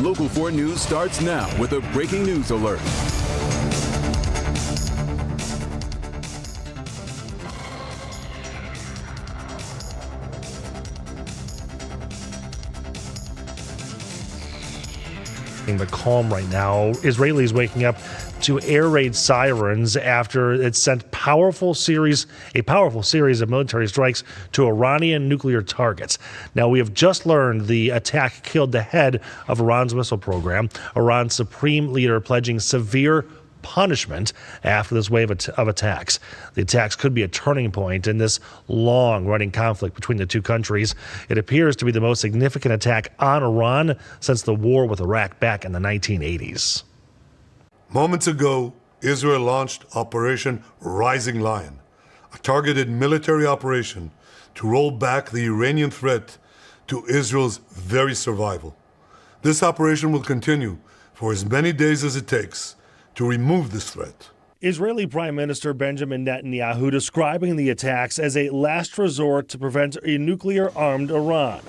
Local 4 News starts now with a breaking news alert. But calm right now. Israelis waking up to air raid sirens after it sent a powerful series of military strikes to Iranian nuclear targets. Now, we have just learned the attack killed the head of Iran's missile program, Iran's supreme leader pledging severe punishment after this wave of attacks. The attacks could be a turning point in this long-running conflict between the two countries. It appears to be the most significant attack on Iran since the war with Iraq back in the 1980s. Moments ago, Israel launched Operation Rising Lion, a targeted military operation to roll back the Iranian threat to Israel's very survival. This operation will continue for as many days as it takes to remove this threat. Israeli Prime Minister Benjamin Netanyahu describing the attacks as a last resort to prevent a nuclear-armed Iran.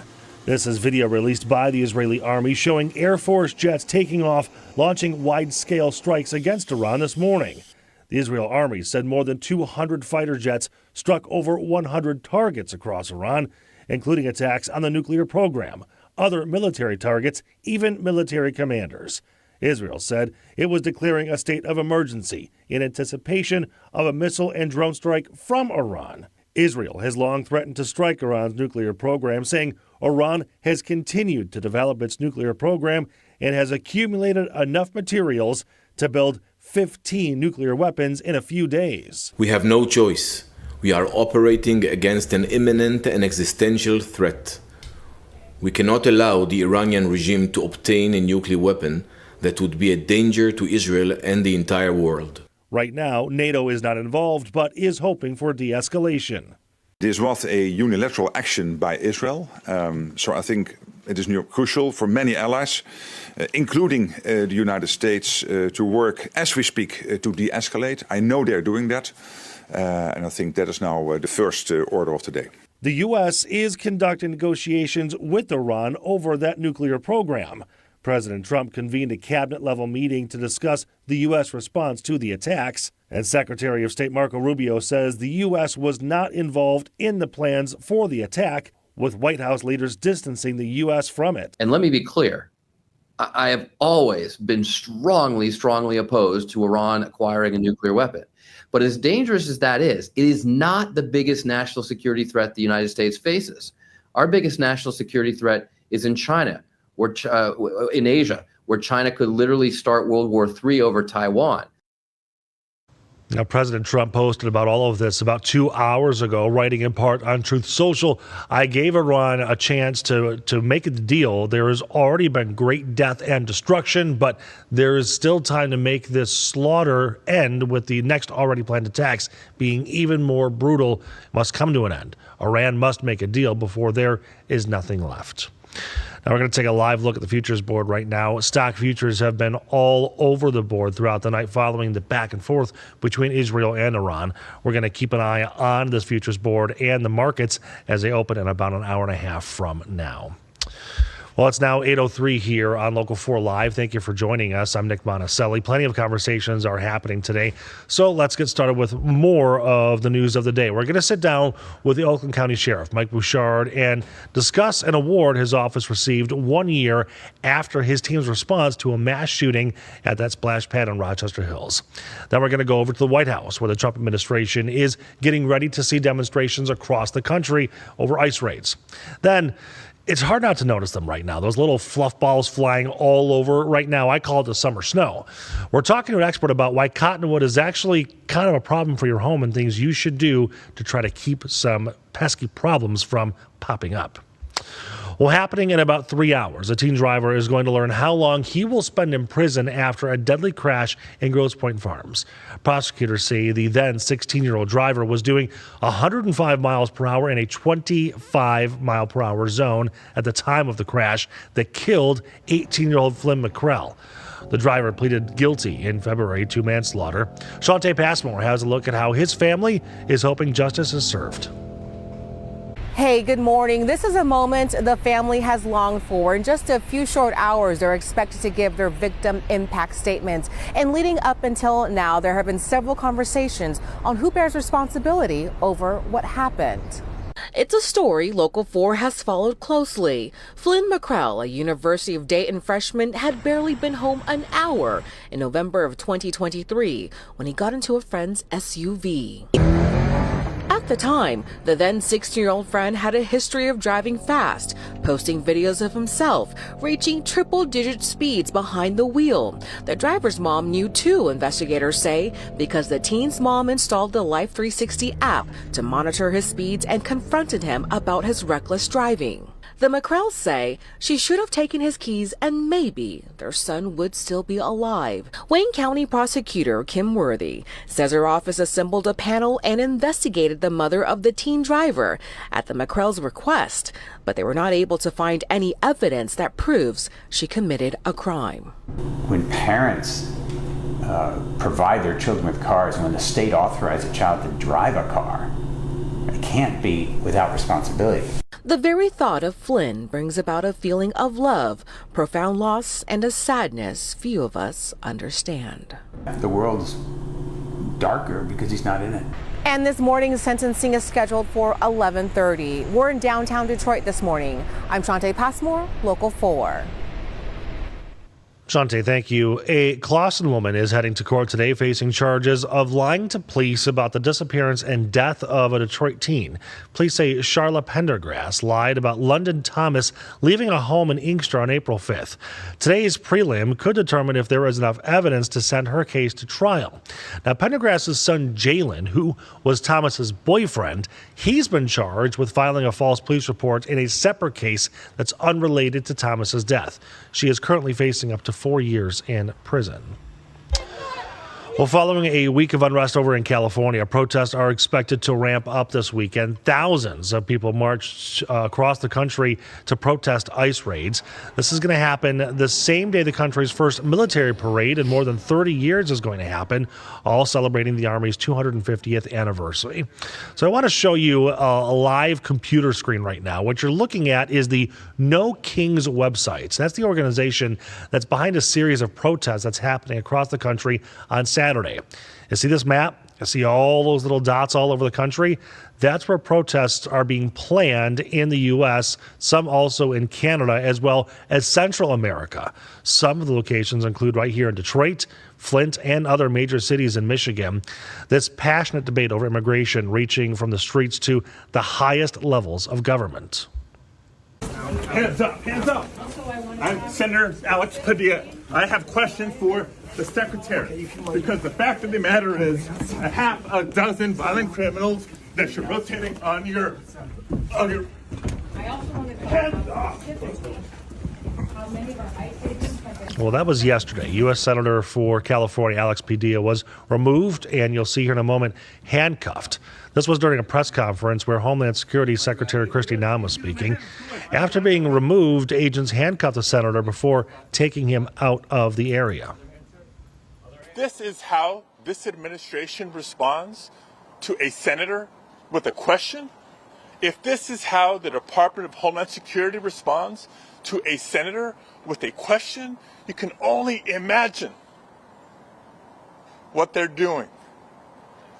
This is video released by the Israeli army showing Air Force jets taking off, launching wide-scale strikes against Iran this morning. The Israel army said more than 200 fighter jets struck over 100 targets across Iran, including attacks on the nuclear program, other military targets, even military commanders. Israel said it was declaring a state of emergency in anticipation of a missile and drone strike from Iran. Israel has long threatened to strike Iran's nuclear program, saying Iran has continued to develop its nuclear program and has accumulated enough materials to build 15 nuclear weapons in a few days. We have no choice. We are operating against an imminent and existential threat. We cannot allow the Iranian regime to obtain a nuclear weapon that would be a danger to Israel and the entire world. Right now, NATO is not involved, but is hoping for de-escalation. This was a unilateral action by Israel, so I think it is crucial for many allies, including the United States, to work as we speak to de-escalate. I know they're doing that, and I think that is now the first order of the day. The U.S. is conducting negotiations with Iran over that nuclear program. President Trump convened a cabinet-level meeting to discuss the U.S. response to the attacks, and Secretary of State Marco Rubio says the U.S. was not involved in the plans for the attack, with White House leaders distancing the U.S. from it. And let me be clear. I have always been strongly opposed to Iran acquiring a nuclear weapon. But as dangerous as that is, it is not the biggest national security threat the United States faces. Our biggest national security threat is in China, in Asia, where China could literally start World War III over Taiwan. Now, President Trump posted about all of this about 2 hours ago, writing in part on Truth Social, "I gave Iran a chance to make a deal. There has already been great death and destruction, but there is still time to make this slaughter end, with the next already planned attacks being even more brutal. Must come to an end. Iran must make a deal before there is nothing left." Now we're going to take a live look at the futures board right now. Stock futures have been all over the board throughout the night following the back and forth between Israel and Iran. We're going to keep an eye on this futures board and the markets as they open in about an hour and a half from now. Well, it's now 8:03 here on Local 4 Live. Thank you for joining us. I'm Nick Monticelli. Plenty of conversations are happening today, so let's get started with more of the news of the day. We're going to sit down with the Oakland County Sheriff, Mike Bouchard, and discuss an award his office received 1 year after his team's response to a mass shooting at that splash pad in Rochester Hills. Then we're going to go over to the White House, where the Trump administration is getting ready to see demonstrations across the country over ICE raids. Then it's hard not to notice them right now. Those little fluff balls flying all over right now. I call it the summer snow. We're talking to an expert about why cottonwood is actually kind of a problem for your home and things you should do to try to keep some pesky problems from popping up. Well, happening in about 3 hours, a teen driver is going to learn how long he will spend in prison after a deadly crash in Grosse Pointe Farms. Prosecutors say the then 16-year-old driver was doing 105 miles per hour in a 25-mile-per-hour zone at the time of the crash that killed 18-year-old Flynn McCrell. The driver pleaded guilty in February to manslaughter. Shante Passmore has a look at how his family is hoping justice is served. Hey, good morning. This is a moment the family has longed for. In just a few short hours, they're expected to give their victim impact statements. And leading up until now, there have been several conversations on who bears responsibility over what happened. It's a story Local 4 has followed closely. Flynn McCrell, a University of Dayton freshman, had barely been home an hour in November of 2023 when he got into a friend's SUV. At the time, the then 16-year-old friend had a history of driving fast, posting videos of himself reaching triple-digit speeds behind the wheel. The driver's mom knew too, investigators say, because the teen's mom installed the Life 360 app to monitor his speeds and confronted him about his reckless driving. The McCrells say she should have taken his keys and maybe their son would still be alive. Wayne County prosecutor Kim Worthy says her office assembled a panel and investigated the mother of the teen driver at the McCrells' request, but they were not able to find any evidence that proves she committed a crime. When parents provide their children with cars, and when the state authorizes a child to drive a car, it can't be without responsibility. The very thought of Flynn brings about a feeling of love, profound loss, and a sadness few of us understand. The world's darker because he's not in it. And this morning's sentencing is scheduled for 11:30. We're in downtown Detroit this morning. I'm Shante Passmore, Local 4. Shante, thank you. A Clawson woman is heading to court today facing charges of lying to police about the disappearance and death of a Detroit teen. Police say Charla Pendergrass lied about London Thomas leaving a home in Inkster on April 5th. Today's prelim could determine if there is enough evidence to send her case to trial. Now, Pendergrass's son Jalen, who was Thomas's boyfriend, he's been charged with filing a false police report in a separate case that's unrelated to Thomas's death. She is currently facing up to 4 years in prison. Well, following a week of unrest over in California, protests are expected to ramp up this weekend. Thousands of people marched across the country to protest ICE raids. This is going to happen the same day the country's first military parade in more than 30 years is going to happen, all celebrating the Army's 250th anniversary. So I want to show you a live computer screen right now. What you're looking at is the No Kings website. So that's the organization that's behind a series of protests that's happening across the country on Saturday. You see this map? You see all those little dots all over the country? That's where protests are being planned in the U.S., some also in Canada, as well as Central America. Some of the locations include right here in Detroit, Flint, and other major cities in Michigan. This passionate debate over immigration reaching from the streets to the highest levels of government. Hands up, hands up. I'm Senator Alex Padilla. I have questions for the secretary, because the fact of the matter is a half a dozen violent criminals that you're rotating on your hands off. Well, that was yesterday. U.S. Senator for California Alex Padilla was removed, and you'll see here in a moment, handcuffed. This was during a press conference where Homeland Security Secretary Kristi Noem was speaking. After being removed, agents handcuffed the senator before taking him out of the area. This is how this administration responds to a senator with a question. If this is how the Department of Homeland Security responds to a senator with a question, you can only imagine what they're doing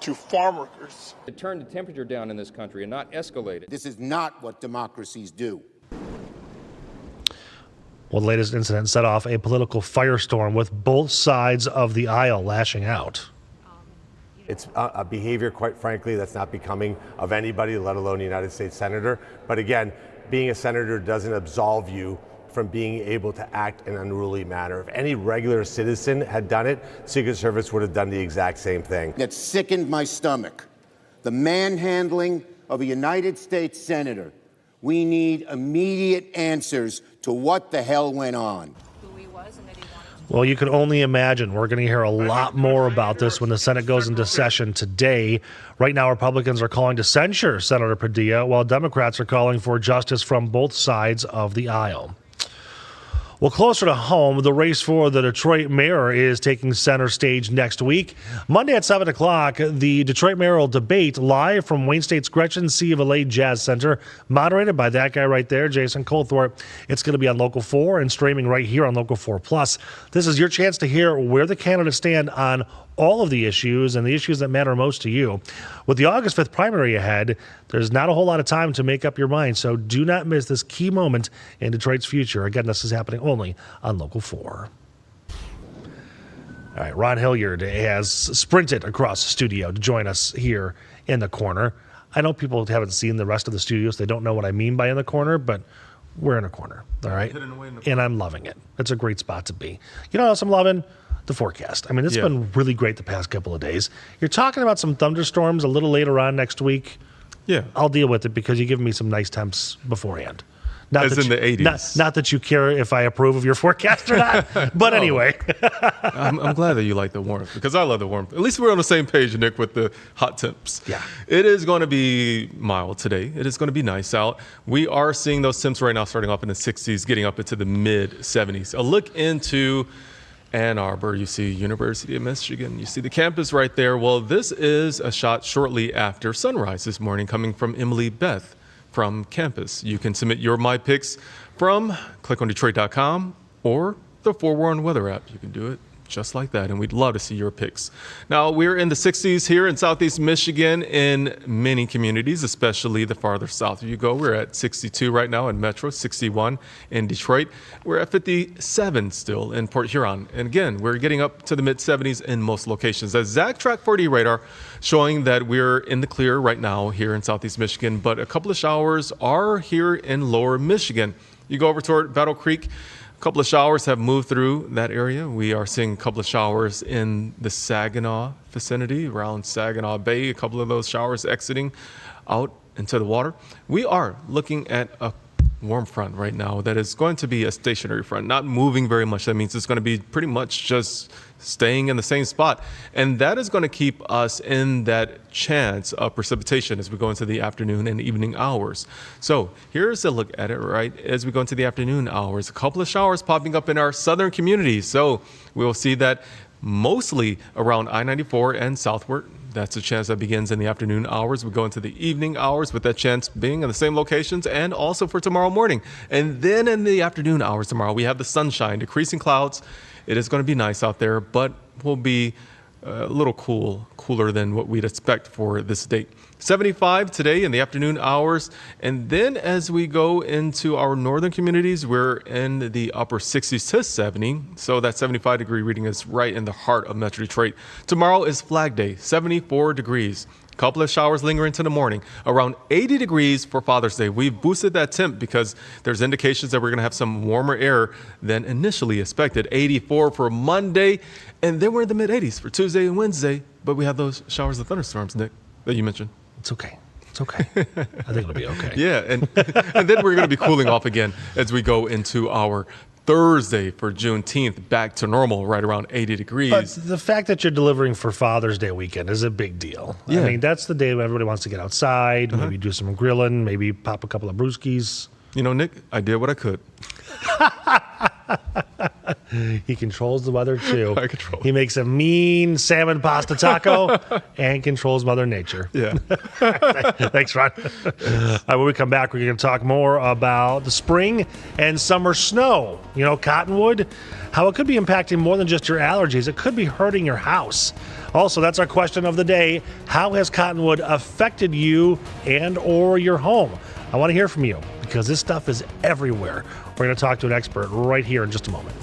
to farm workers. To turn the temperature down in this country and not escalate it. This is not what democracies do. Well, the latest incident set off a political firestorm with both sides of the aisle lashing out. It's a behavior, quite frankly, that's not becoming of anybody, let alone a United States senator. But again, being a senator doesn't absolve you from being able to act in an unruly manner. If any regular citizen had done it, Secret Service would have done the exact same thing. That sickened my stomach. The manhandling of a United States senator. We need immediate answers to what the hell went on. Well, you can only imagine. We're going to hear a lot more about this when the Senate goes into session today. Right now, Republicans are calling to censure Senator Padilla, while Democrats are calling for justice from both sides of the aisle. Well, closer to home, the race for the Detroit mayor is taking center stage next week. Monday at 7 o'clock, the Detroit mayoral debate live from Wayne State's Gretchen C. Valet Jazz Center, moderated by that guy right there, Jason Colthorpe. It's going to be on Local 4 and streaming right here on Local 4 Plus. This is your chance to hear where the candidates stand on all of the issues and the issues that matter most to you. With the August 5th primary ahead, there's not a whole lot of time to make up your mind, so do not miss this key moment in Detroit's future. Again, this is happening only on Local 4. All right, Ron Hilliard has sprinted across the studio to join us here in the corner. I know people haven't seen the rest of the studios. They don't know what I mean by in the corner, but we're in a corner, all right? And I'm loving it. It's a great spot to be. You know what else I'm loving? The forecast. I mean, it's been really great the past couple of days. You're talking about some thunderstorms a little later on next week. Yeah. I'll deal with it because you give me some nice temps beforehand. Not As that in you, the 80s. Not that you care if I approve of your forecast or not. But anyway. I'm glad that you like the warmth because I love the warmth. At least we're on the same page, Nick, with the hot temps. Yeah. It is going to be mild today. It is going to be nice out. We are seeing those temps right now starting off in the 60s, getting up into the mid 70s. A look into Ann Arbor, you see University of Michigan, you see the campus right there. Well, this is a shot shortly after sunrise this morning coming from Emily Beth from campus. You can submit your My Picks from clickondetroit.com or the 4Warn Weather app. You can do it just like that, and we'd love to see your picks. Now, we're in the 60s here in Southeast Michigan in many communities, especially the farther south you go. We're at 62 right now in Metro, 61 in Detroit. We're at 57 still in Port Huron. And again, we're getting up to the mid-70s in most locations. As Zach Track 4D radar showing that we're in the clear right now here in Southeast Michigan, but a couple of showers are here in lower Michigan. You go over toward Battle Creek, a couple of showers have moved through that area. We are seeing a couple of showers in the Saginaw vicinity, around Saginaw Bay, a couple of those showers exiting out into the water. We are looking at a warm front right now that is going to be a stationary front, not moving very much. That means it's going to be pretty much just staying in the same spot. And that is going to keep us in that chance of precipitation as we go into the afternoon and evening hours. So here's a look at it right as we go into the afternoon hours. A couple of showers popping up in our southern communities. So we'll see that mostly around I-94 and southward. That's a chance that begins in the afternoon hours. We go into the evening hours with that chance being in the same locations and also for tomorrow morning. And then in the afternoon hours tomorrow, we have the sunshine, decreasing clouds. It is going to be nice out there, but will be a little cooler than what we'd expect for this date. 75 today in the afternoon hours. And then as we go into our northern communities, we're in the upper 60s to 70. So that 75-degree reading is right in the heart of Metro Detroit. Tomorrow is Flag Day, 74 degrees. Couple of showers linger into the morning. Around 80 degrees for Father's Day. We've boosted that temp because there's indications that we're going to have some warmer air than initially expected. 84 for Monday, and then we're in the mid-80s for Tuesday and Wednesday. But we have those showers and thunderstorms, Nick, that you mentioned. It's okay. It's okay. I think it'll be okay. Yeah, and then we're going to be cooling off again as we go into our Thursday for Juneteenth, back to normal, right around 80 degrees. But the fact that you're delivering for Father's Day weekend is a big deal. Yeah. I mean, that's the day when everybody wants to get outside, maybe do some grilling, maybe pop a couple of brewskis. You know, Nick, I did what I could. He controls the weather, too. I control. He makes a mean salmon pasta taco and controls Mother Nature. Yeah. Thanks, Ron. When we come back, we're going to talk more about the spring and summer snow. You know, cottonwood, how it could be impacting more than just your allergies. It could be hurting your house. Also, that's our question of the day. How has cottonwood affected you and or your home? I want to hear from you because this stuff is everywhere. We're going to talk to an expert right here in just a moment.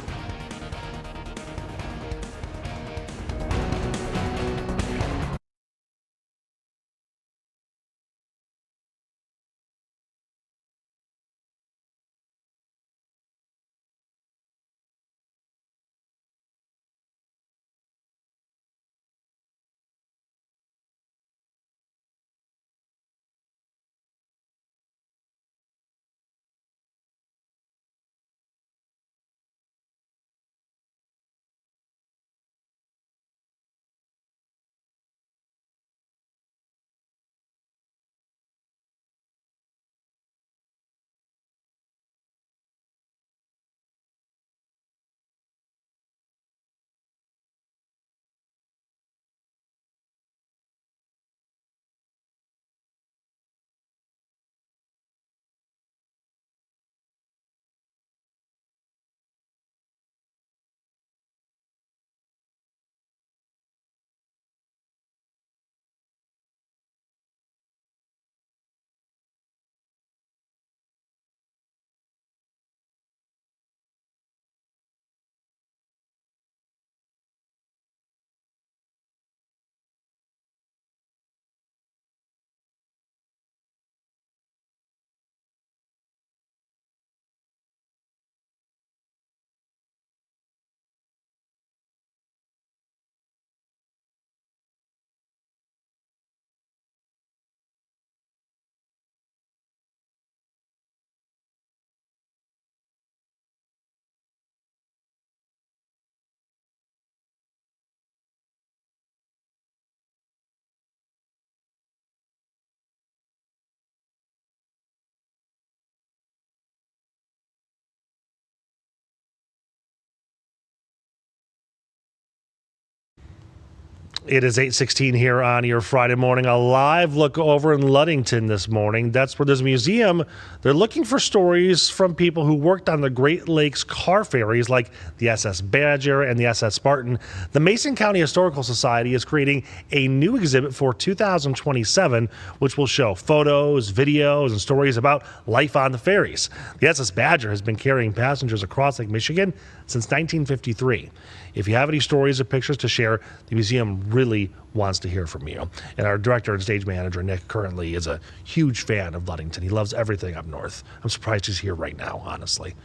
It is 8:16 here on your Friday morning. A live look over in Ludington this morning. That's where there's a museum. They're looking for stories from people who worked on the Great Lakes car ferries like the SS Badger and the SS Spartan. The Mason County Historical Society is creating a new exhibit for 2027, which will show photos, videos, and stories about life on the ferries. The SS Badger has been carrying passengers across Lake Michigan since 1953. If you have any stories or pictures to share, the museum really wants to hear from you. And our director and stage manager, Nick, currently is a huge fan of Ludington. He loves everything up north. I'm surprised he's here right now, honestly.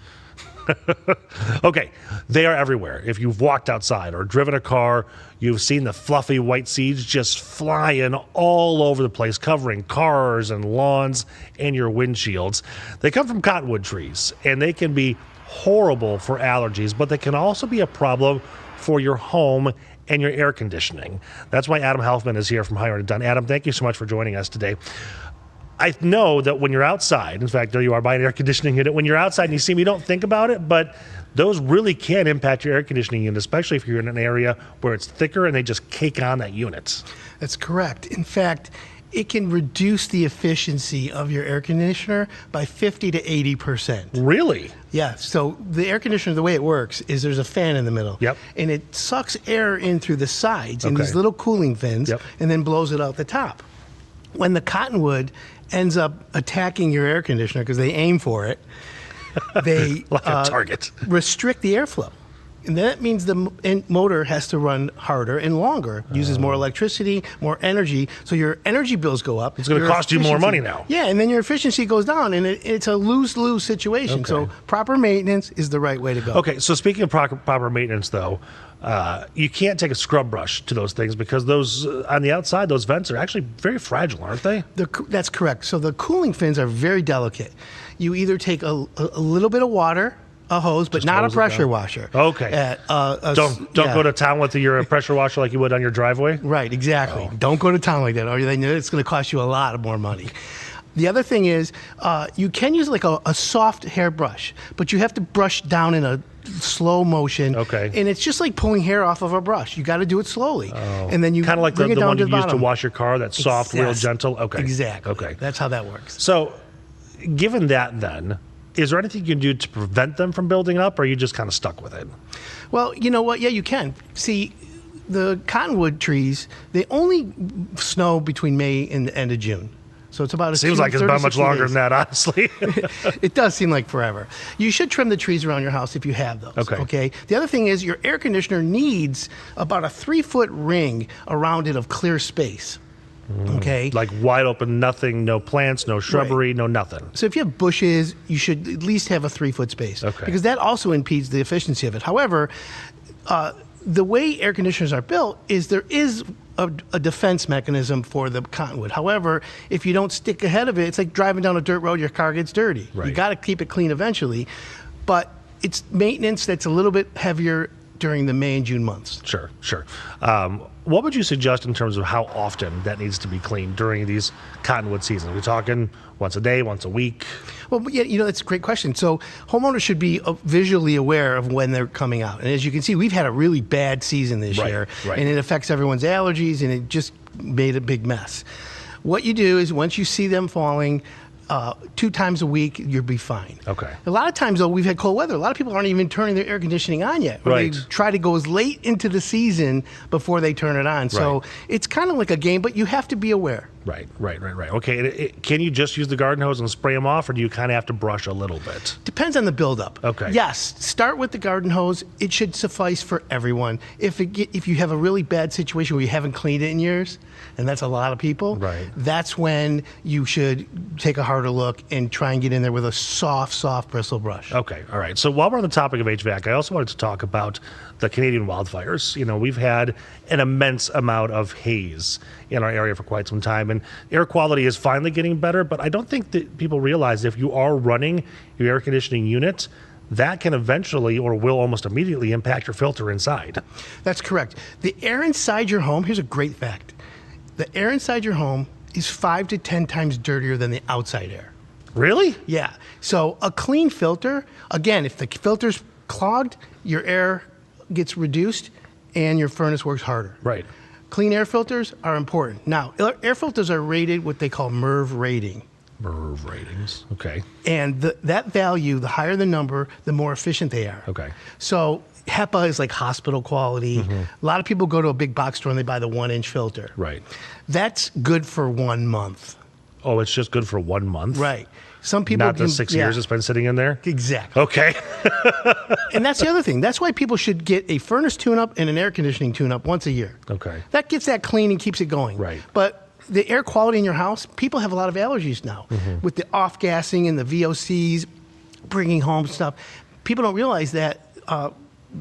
Okay, they are everywhere. If you've walked outside or driven a car, you've seen the fluffy white seeds just flying all over the place, covering cars and lawns and your windshields. They come from cottonwood trees, and they can be horrible for allergies, but they can also be a problem for your home and your air conditioning. That's why Adam Helfman is here from Hired & Done. Adam, thank you so much for joining us today. I know that when you're outside, in fact, there you are buying an air conditioning unit. When you're outside and you see them, you don't think about it, but those really can impact your air conditioning unit, especially if you're in an area where it's thicker and they just cake on that unit. That's correct. In fact, it can reduce the efficiency of your air conditioner by 50 to 80%. Really? Yeah. So the air conditioner, the way it works is there's a fan in the middle. Yep. And it sucks air in through the sides in these little cooling fins and then blows it out the top. When the cottonwood ends up attacking your air conditioner because they aim for it, they like a target. Restrict the airflow. And that means the motor has to run harder and longer, uses more electricity, more energy, so your energy bills go up. It's going to cost you more money now. Yeah, and then your efficiency goes down, and it's a lose-lose situation. Okay. So proper maintenance is the right way to go. Okay, so speaking of proper maintenance, though, you can't take a scrub brush to those things because those on the outside, those vents are actually very fragile, aren't they? That's correct. So the cooling fins are very delicate. You either take a little bit of water, a hose, but not a pressure washer. Okay. Don't go to town with your pressure washer like you would on your driveway. Right, exactly. Don't go to town like that, or then it's going to cost you a lot more money. The other thing is you can use like a soft hairbrush, but you have to brush down in a slow motion. Okay. And it's just like pulling hair off of a brush. You got to do it slowly. And then you kind of like the one you use to wash your car, that soft, real gentle. Okay. Exactly. Okay. That's how that works. So, given that, then, is there anything you can do to prevent them from building up, or are you just kind of stuck with it? Well, you know what? Yeah, you can. See, the cottonwood trees, they only snow between May and the end of June. So it's about seems like it's about much longer than that, honestly. It does seem like forever. You should trim the trees around your house if you have those. Okay. The other thing is your air conditioner needs about a 3-foot ring around it of clear space. Okay. Like wide open, nothing, no plants, no shrubbery, no nothing. So if you have bushes, you should at least have a 3-foot space. Okay. Because that also impedes the efficiency of it. However, the way air conditioners are built is there is a defense mechanism for the cottonwood. However, if you don't stick ahead of it, it's like driving down a dirt road, your car gets dirty. Right. You got to keep it clean eventually. But it's maintenance that's a little bit heavier during the May and June months. Sure. What would you suggest in terms of how often that needs to be cleaned during these cottonwood seasons? Are we talking once a day, once a week? Well, yeah, that's a great question. So homeowners should be visually aware of when they're coming out. And as you can see, we've had a really bad season this year, and it affects everyone's allergies, and it just made a big mess. What you do is once you see them falling, 2 times a week, you'll be fine. Okay. A lot of times, though, we've had cold weather. A lot of people aren't even turning their air conditioning on yet. Or they try to go as late into the season before they turn it on. So it's kind of like a game, but you have to be aware. Right. Okay, can you just use the garden hose and spray them off, or do you kind of have to brush a little bit? Depends on the buildup. Okay. Yes, start with the garden hose. It should suffice for everyone. If you have a really bad situation where you haven't cleaned it in years, and that's a lot of people, that's when you should take a harder look and try and get in there with a soft bristle brush. Okay, all right. So while we're on the topic of HVAC, I also wanted to talk about the Canadian wildfires. You know, we've had an immense amount of haze in our area for quite some time, and air quality is finally getting better, but I don't think that people realize if you are running your air conditioning unit, that can eventually or will almost immediately impact your filter inside. That's correct. The air inside your home, here's a great fact. The air inside your home is 5 to 10 times dirtier than the outside air. Really? Yeah. So a clean filter, again, if the filter's clogged, your air gets reduced and your furnace works harder. Right. clean air filters are important. Now, air filters are rated what they call MERV rating. MERV ratings. Okay. And that value, the higher the number, the more efficient they are. Okay. So HEPA is like hospital quality. A lot of people go to a big box store and they buy the 1-inch filter. Right. That's good for 1 month. Oh, it's just good for 1 month? Right. Some people Not the 6 years it's been sitting in there? Exactly. Okay. And that's the other thing. That's why people should get a furnace tune-up and an air conditioning tune-up once a year. Okay. That gets that clean and keeps it going. Right. But the air quality in your house, people have a lot of allergies now. With the off-gassing and the VOCs, bringing home stuff. People don't realize that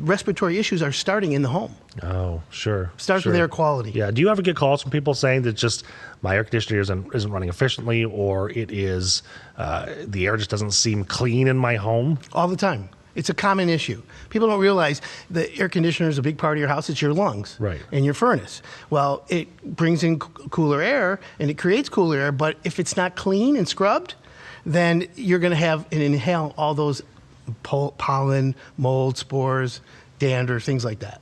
respiratory issues are starting in the home. Oh, sure. Starts with air quality. Yeah. Do you ever get calls from people saying that just my air conditioner isn't running efficiently, or it is the air just doesn't seem clean in my home? All the time. It's a common issue. People don't realize the air conditioner is a big part of your house. It's your lungs and your furnace. Well, it brings in cooler air and it creates cooler air, but if it's not clean and scrubbed, then you're going to have and inhale all those pollen, mold, spores, dander, things like that.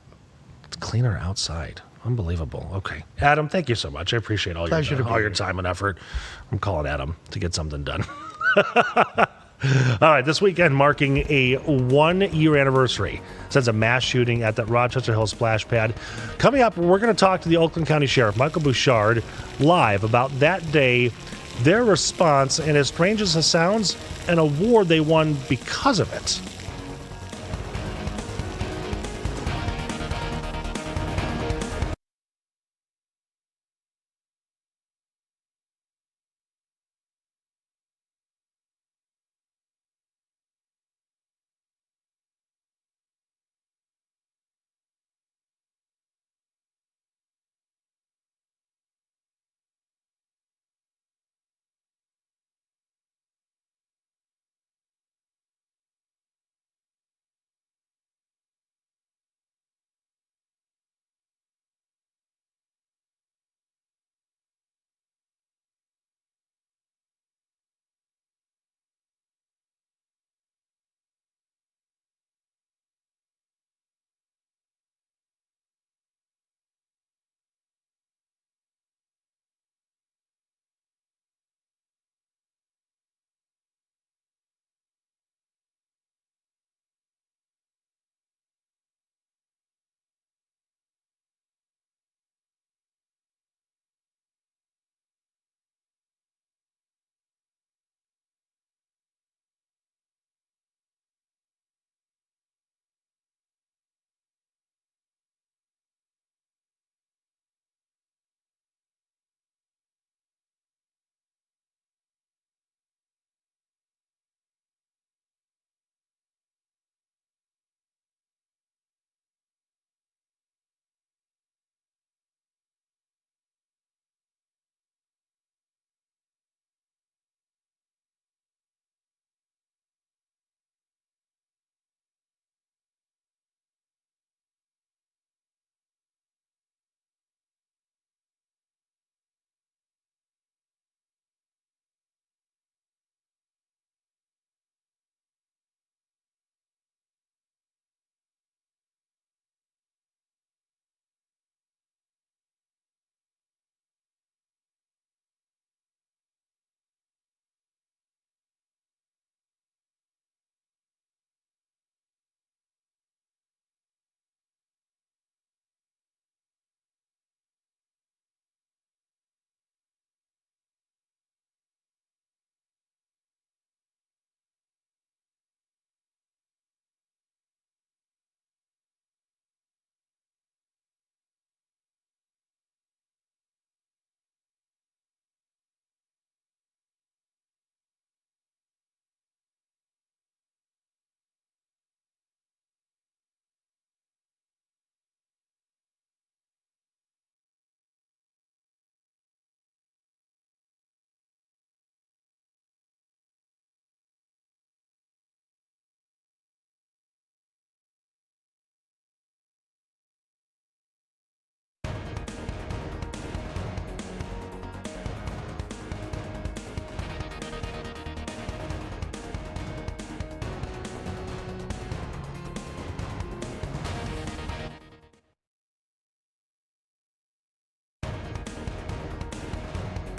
It's cleaner outside. Unbelievable. Okay. Adam, thank you so much. I appreciate all your time and effort. I'm calling Adam to get something done. All right, this weekend marking a 1-year anniversary since a mass shooting at that Rochester Hills splash pad. Coming up, we're going to talk to the Oakland County Sheriff, Michael Bouchard, live about that day, their response, and as strange as it sounds, an award they won because of it.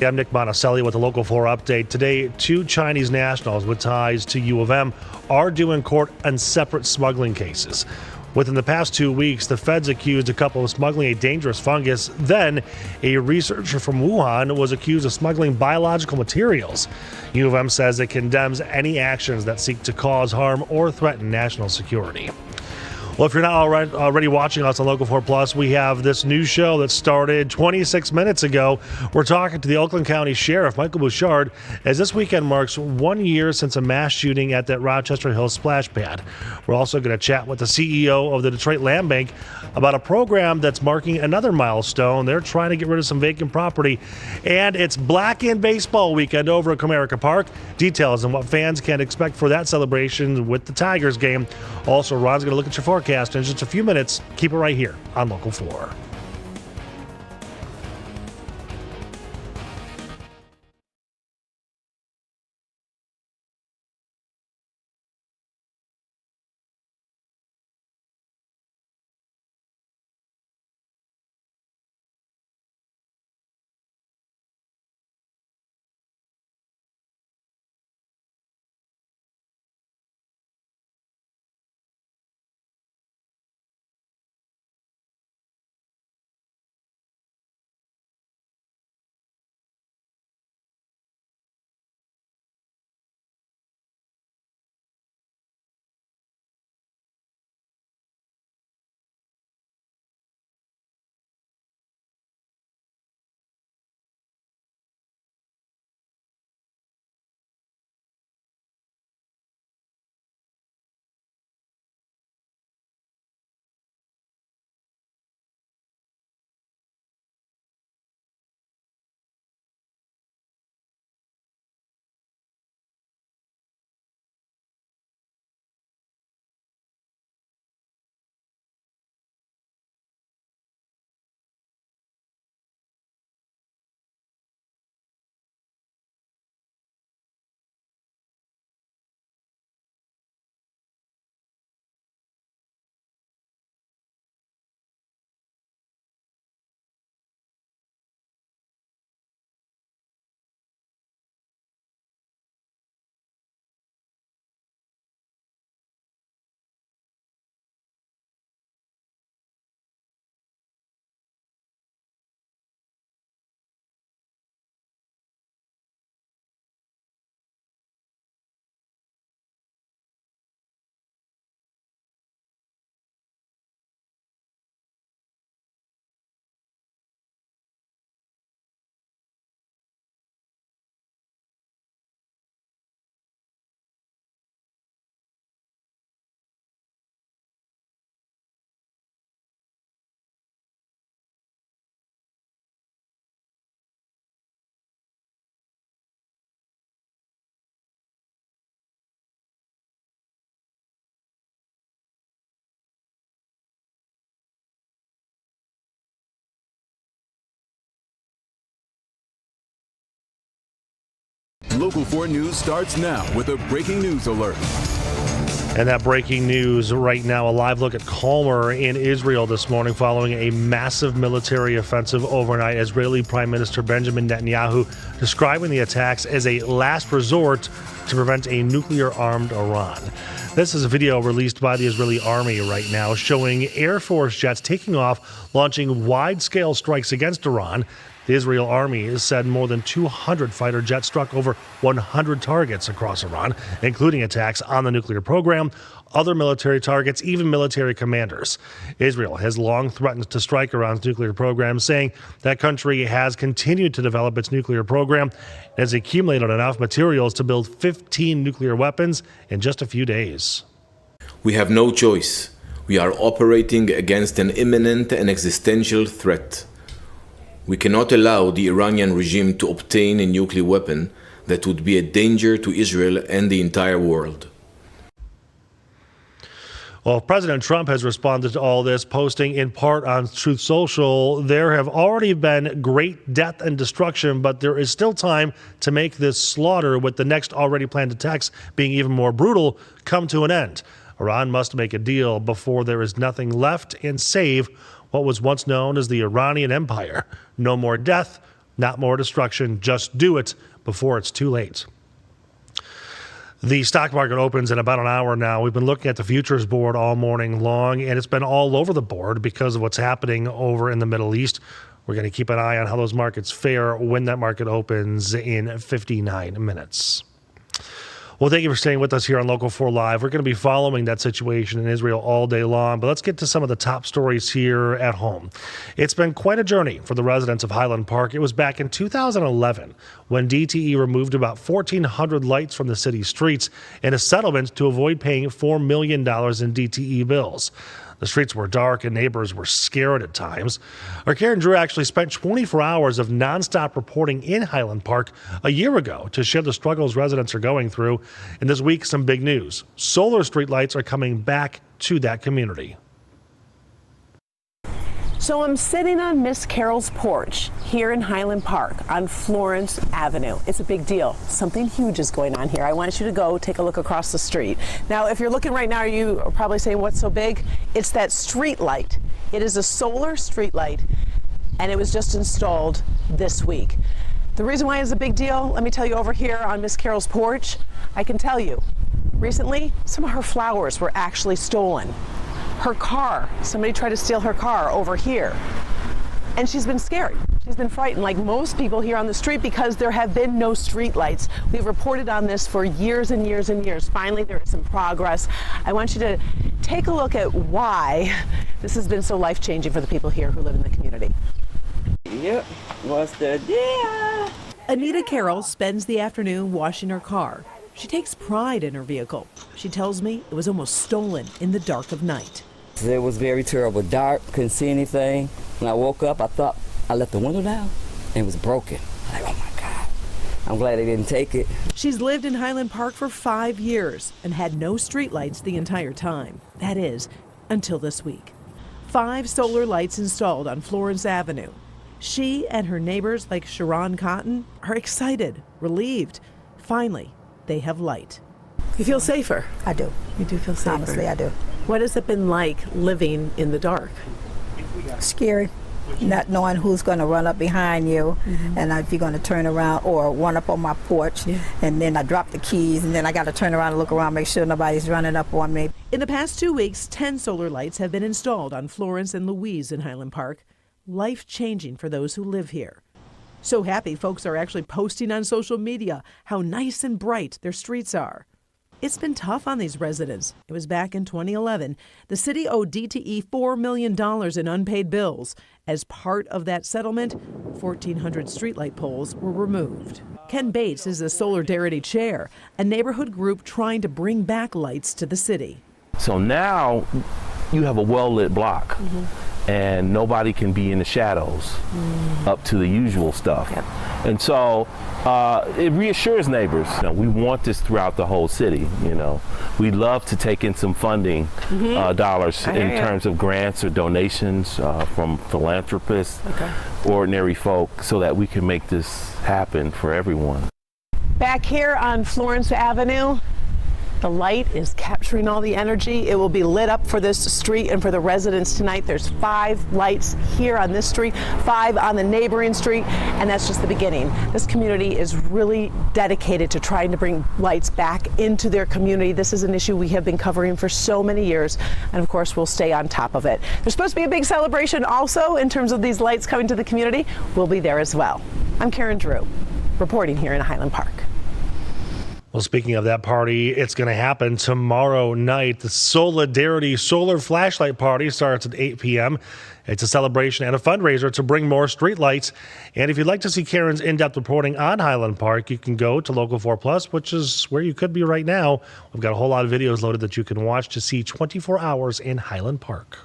I'm Nick Monticelli with the Local 4 update. Today, 2 Chinese nationals with ties to U of M are due in court on separate smuggling cases. Within the past 2 weeks, the feds accused a couple of smuggling a dangerous fungus. Then, a researcher from Wuhan was accused of smuggling biological materials. U of M says it condemns any actions that seek to cause harm or threaten national security. Well, if you're not already watching us on Local 4 Plus, we have this new show that started 26 minutes ago. We're talking to the Oakland County Sheriff, Michael Bouchard, as this weekend marks 1 year since a mass shooting at that Rochester Hills splash pad. We're also going to chat with the CEO of the Detroit Land Bank about a program that's marking another milestone. They're trying to get rid of some vacant property. And it's Black in Baseball weekend over at Comerica Park. Details on what fans can expect for that celebration with the Tigers game. Also, Ron's going to look at your forecast in just a few minutes. Keep it right here on Local 4. Local 4 News starts now with a breaking news alert. And that breaking news right now, a live look at Colmar in Israel this morning following a massive military offensive overnight. Israeli Prime Minister Benjamin Netanyahu describing the attacks as a last resort to prevent a nuclear-armed Iran. This is a video released by the Israeli army right now showing Air Force jets taking off, launching wide-scale strikes against Iran. The Israel army has said more than 200 fighter jets struck over 100 targets across Iran, including attacks on the nuclear program, other military targets, even military commanders. Israel has long threatened to strike Iran's nuclear program, saying that country has continued to develop its nuclear program and has accumulated enough materials to build 15 nuclear weapons in just a few days. We have no choice. We are operating against an imminent and existential threat. We cannot allow the Iranian regime to obtain a nuclear weapon that would be a danger to Israel and the entire world. Well, President Trump has responded to all this, posting in part on Truth Social, there have already been great death and destruction, but there is still time to make this slaughter, with the next already planned attacks being even more brutal, come to an end. Iran must make a deal before there is nothing left and save what was once known as the Iranian Empire. No more death, not more destruction. Just do it before it's too late. The stock market opens in about an hour now. We've been looking at the futures board all morning long, and it's been all over the board because of what's happening over in the Middle East. We're going to keep an eye on how those markets fare when that market opens in 59 minutes. Well, thank you for staying with us here on Local 4 Live. We're going to be following that situation in Israel all day long, but let's get to some of the top stories here at home. It's been quite a journey for the residents of Highland Park. It was back in 2011 when DTE removed about 1,400 lights from the city streets in a settlement to avoid paying $4 million in DTE bills. The streets were dark and neighbors were scared at times. Our Karen Drew actually spent 24 hours of nonstop reporting in Highland Park a year ago to share the struggles residents are going through. And this week, some big news. Solar streetlights are coming back to that community. So I'm sitting on Miss Carol's porch here in Highland Park on Florence Avenue. It's a big deal. Something huge is going on here. I want you to go take a look across the street. Now, if you're looking right now, you are probably saying, what's so big? It's that street light. It is a solar street light, and it was just installed this week. The reason why it's a big deal, let me tell you, over here on Miss Carol's porch, I can tell you, recently, some of her flowers were actually stolen. Her car, somebody tried to steal her car over here. And she's been scared. She's been frightened, like most people here on the street, because there have been no street lights. We've reported on this for years and years and years. Finally, there is some progress. I want you to take a look at why this has been so life-changing for the people here who live in the community. Yep, what's the deal? Anita Carroll spends the afternoon washing her car. She takes pride in her vehicle. She tells me it was almost stolen in the dark of night. It was very terrible, dark, couldn't see anything. When I woke up, I thought I left the window down and it was broken. I'm like, oh my God, I'm glad they didn't take it. She's lived in Highland Park for 5 years and had no streetlights the entire time. That is, until this week. 5 solar lights installed on Florence Avenue. She and her neighbors, like Sharon Cotton, are excited, relieved. Finally, they have light. You feel safer? I do. You do feel safer? Honestly, I do. What has it been like living in the dark? Scary. Not knowing who's going to run up behind you, and if you're going to turn around or run up on my porch, and then I drop the keys, and then I got to turn around and look around, make sure nobody's running up on me. In the past 2 weeks, 10 solar lights have been installed on Florence and Louise in Highland Park. Life-changing for those who live here. So happy folks are actually posting on social media how nice and bright their streets are. It's been tough on these residents. It was back in 2011. The city owed DTE $4 million in unpaid bills. As part of that settlement, 1,400 streetlight poles were removed. Ken Bates is the Solidarity Chair, a neighborhood group trying to bring back lights to the city. So now you have a well-lit block. And nobody can be in the shadows up to the usual stuff. Yep. And so it reassures neighbors. You know, we want this throughout the whole city. You know, we'd love to take in some funding dollars in terms of grants or donations from philanthropists, ordinary folk, so that we can make this happen for everyone. Back here on Florence Avenue, the light is capturing all the energy. It will be lit up for this street and for the residents tonight. There's 5 lights here on this street, 5 on the neighboring street, and that's just the beginning. This community is really dedicated to trying to bring lights back into their community. This is an issue we have been covering for so many years, and of course we'll stay on top of it. There's supposed to be a big celebration also in terms of these lights coming to the community. We'll be there as well. I'm Karen Drew, reporting here in Highland Park. Well, speaking of that party, it's going to happen tomorrow night. The Solidarity Solar Flashlight Party starts at 8 p.m. It's a celebration and a fundraiser to bring more streetlights. And if you'd like to see Karen's in-depth reporting on Highland Park, you can go to Local 4 Plus, which is where you could be right now. We've got a whole lot of videos loaded that you can watch to see 24 hours in Highland Park.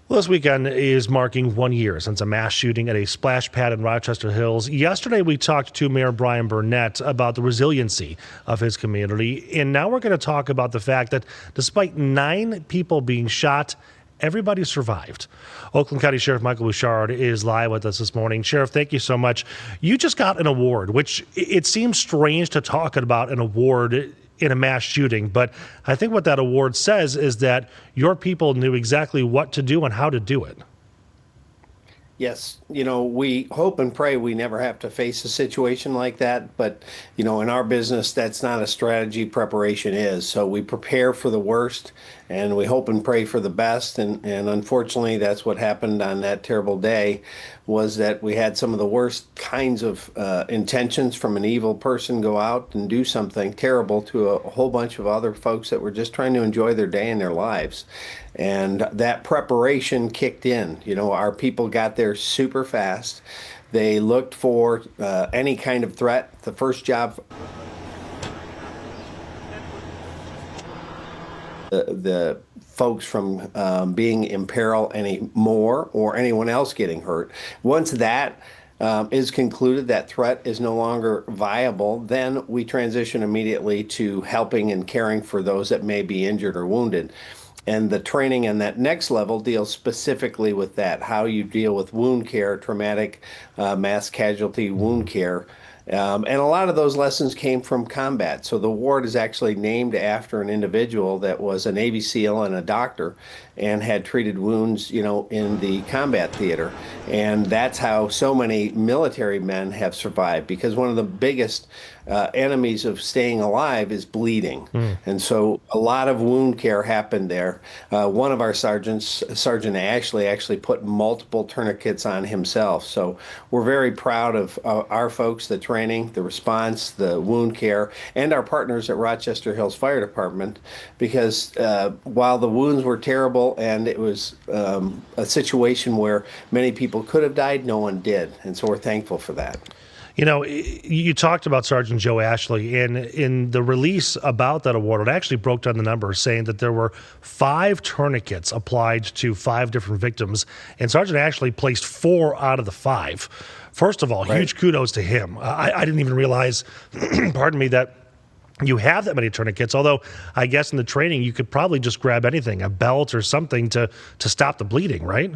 Well, this weekend is marking 1 year since a mass shooting at a splash pad in Rochester Hills. Yesterday, we talked to Mayor Brian Burnett about the resiliency of his community. And now we're going to talk about the fact that despite 9 people being shot, everybody survived. Oakland County Sheriff Michael Bouchard is live with us this morning. Sheriff, thank you so much. You just got an award, which it seems strange to talk about an award in a mass shooting, but I think what that award says is that your people knew exactly what to do and how to do it. Yes, we hope and pray we never have to face a situation like that. But, in our business, that's not a strategy. Preparation is. So we prepare for the worst and we hope and pray for the best. And unfortunately, that's what happened on that terrible day, was that we had some of the worst kinds of intentions from an evil person go out and do something terrible to a whole bunch of other folks that were just trying to enjoy their day and their lives. And that preparation kicked in. Our people got there super fast. They looked for any kind of threat. The first job, the folks from being in peril anymore or anyone else getting hurt. Once that is concluded, that threat is no longer viable, then we transition immediately to helping and caring for those that may be injured or wounded. And the training on that next level deals specifically with that, how you deal with wound care, traumatic mass casualty wound care. And a lot of those lessons came from combat. So the ward is actually named after an individual that was a Navy SEAL and a doctor and had treated wounds, in the combat theater. And that's how so many military men have survived, because one of the biggest enemies of staying alive is bleeding. And so a lot of wound care happened there. One of our sergeants, Sergeant Ashley, actually put multiple tourniquets on himself. So we're very proud of our folks, the training, the response, the wound care, and our partners at Rochester Hills Fire Department, because while the wounds were terrible and it was a situation where many people could have died, no one did. And so we're thankful for that. You talked about Sergeant Joe Ashley, and in the release about that award, it actually broke down the numbers, saying that there were 5 tourniquets applied to 5 different victims, and Sergeant Ashley placed 4 out of the 5. First of all, huge kudos to him. I didn't even realize, pardon me, that you have that many tourniquets, although I guess in the training you could probably just grab anything, a belt or something to stop the bleeding, right?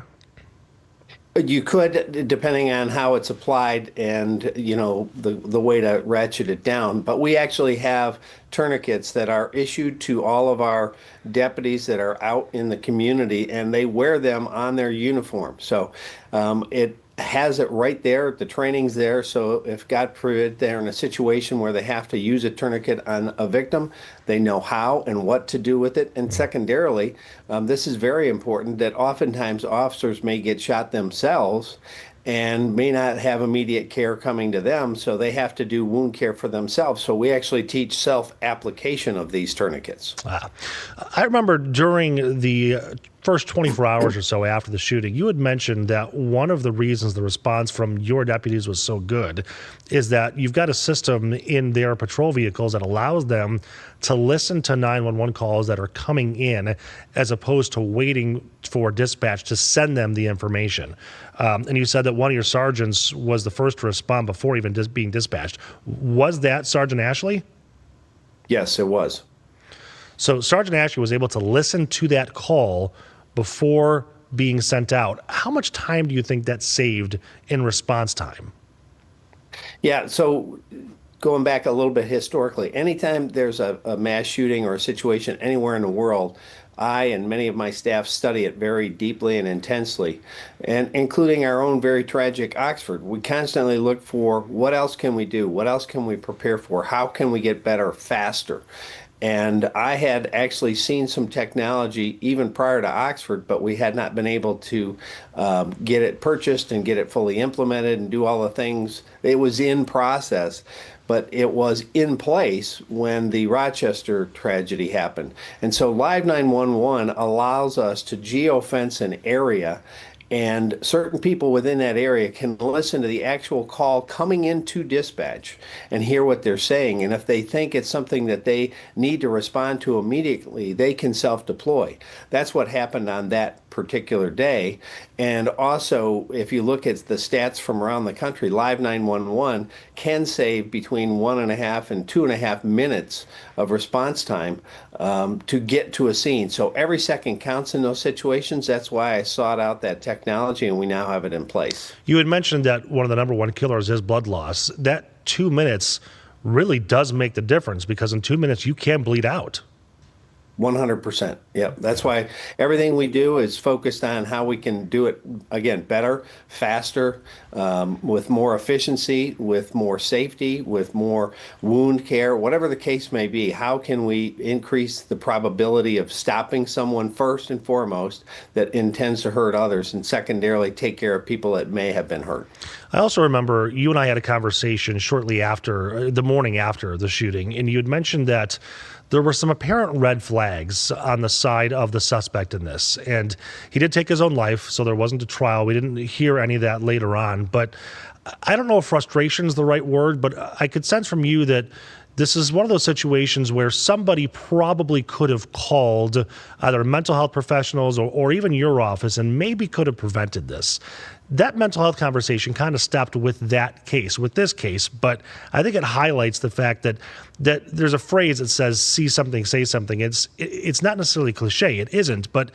You could, depending on how it's applied and, the way to ratchet it down. But we actually have tourniquets that are issued to all of our deputies that are out in the community, and they wear them on their uniform. So it has it right there. The training's there. So if God forbid they're in a situation where they have to use a tourniquet on a victim, they know how and what to do with it. And secondarily, this is very important, that oftentimes officers may get shot themselves and may not have immediate care coming to them, so they have to do wound care for themselves. So we actually teach self-application of these tourniquets. I remember during the first 24 hours or so after the shooting, you had mentioned that one of the reasons the response from your deputies was so good is that you've got a system in their patrol vehicles that allows them to listen to 911 calls that are coming in, as opposed to waiting for dispatch to send them the information. And you said that one of your sergeants was the first to respond before even being dispatched. Was that Sergeant Ashley? Yes, it was. So Sergeant Ashley was able to listen to that call before being sent out. How much time do you think that saved in response time? Yeah, so going back a little bit historically, anytime there's a mass shooting or a situation anywhere in the world, I and many of my staff study it very deeply and intensely, and including our own very tragic Oxford. We constantly look for what else can we do? What else can we prepare for? How can we get better faster? And I had actually seen some technology even prior to Oxford, but we had not been able to get it purchased and get it fully implemented and do all the things. It was in process, but it was in place when the Rochester tragedy happened. And so Live 911 allows us to geofence an area, and certain people within that area can listen to the actual call coming into dispatch and hear what they're saying. And if they think it's something that they need to respond to immediately, they can self-deploy. That's what happened on that particular day. And also, if you look at the stats from around the country, Live 911 can save between 1.5 and 2.5 minutes of response time to get to a scene. So every second counts in those situations. That's why I sought out that technology, and we now have it in place. You had mentioned that one of the number one killers is blood loss. That 2 minutes really does make the difference, because in 2 minutes you can bleed out. 100%. Yeah, that's why everything we do is focused on how we can do it, again, better, faster, with more efficiency, with more safety, with more wound care, whatever the case may be. How can we increase the probability of stopping someone first and foremost that intends to hurt others, and secondarily take care of people that may have been hurt? I also remember you and I had a conversation shortly after, the morning after the shooting, and you had mentioned that there were some apparent red flags on the side of the suspect in this. And he did take his own life, so there wasn't a trial. We didn't hear any of that later on. But I don't know if frustration is the right word, but I could sense from you that this is one of those situations where somebody probably could have called either mental health professionals or even your office and maybe could have prevented this. That mental health conversation kind of stopped with that case, with this case, but I think it highlights the fact that there's a phrase that says, see something, say something. It's not necessarily cliche, it isn't, but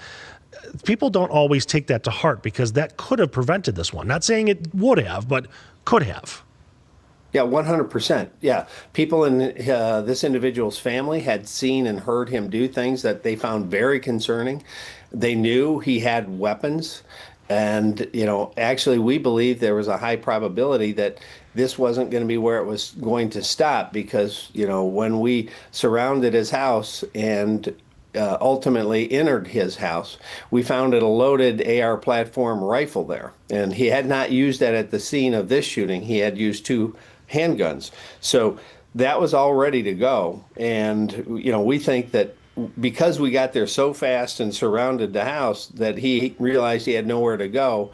people don't always take that to heart because that could have prevented this one. Not saying it would have, but could have. Yeah, 100%. Yeah. People in this individual's family had seen and heard him do things that they found very concerning. They knew he had weapons. And, actually, we believe there was a high probability that this wasn't going to be where it was going to stop because, when we surrounded his house and ultimately entered his house, we found a loaded AR platform rifle there. And he had not used that at the scene of this shooting. He had used 2 handguns. So that was all ready to go. And, we think that because we got there so fast and surrounded the house that he realized he had nowhere to go,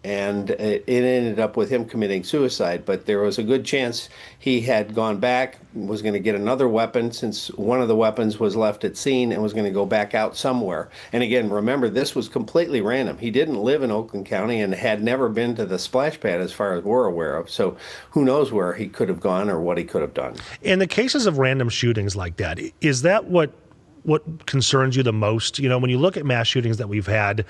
and it ended up with him committing suicide. But there was a good chance he had gone back, was going to get another weapon since one of the weapons was left at scene, and was going to go back out somewhere. And again, remember, this was completely random. He didn't live in Oakland County and had never been to the splash pad as far as we're aware of. So who knows where he could have gone or what he could have done. In the cases of random shootings like that, is that what concerns you the most? When you look at mass shootings that we've had,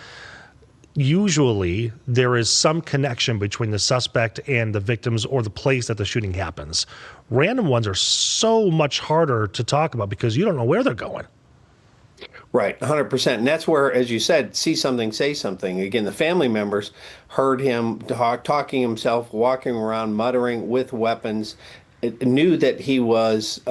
usually there is some connection between the suspect and the victims or the place that the shooting happens. Random ones are so much harder to talk about because you don't know where they're going. Right, 100%. And that's where, as you said, see something, say something. Again, the family members heard him talking himself, walking around, muttering with weapons. It knew that he was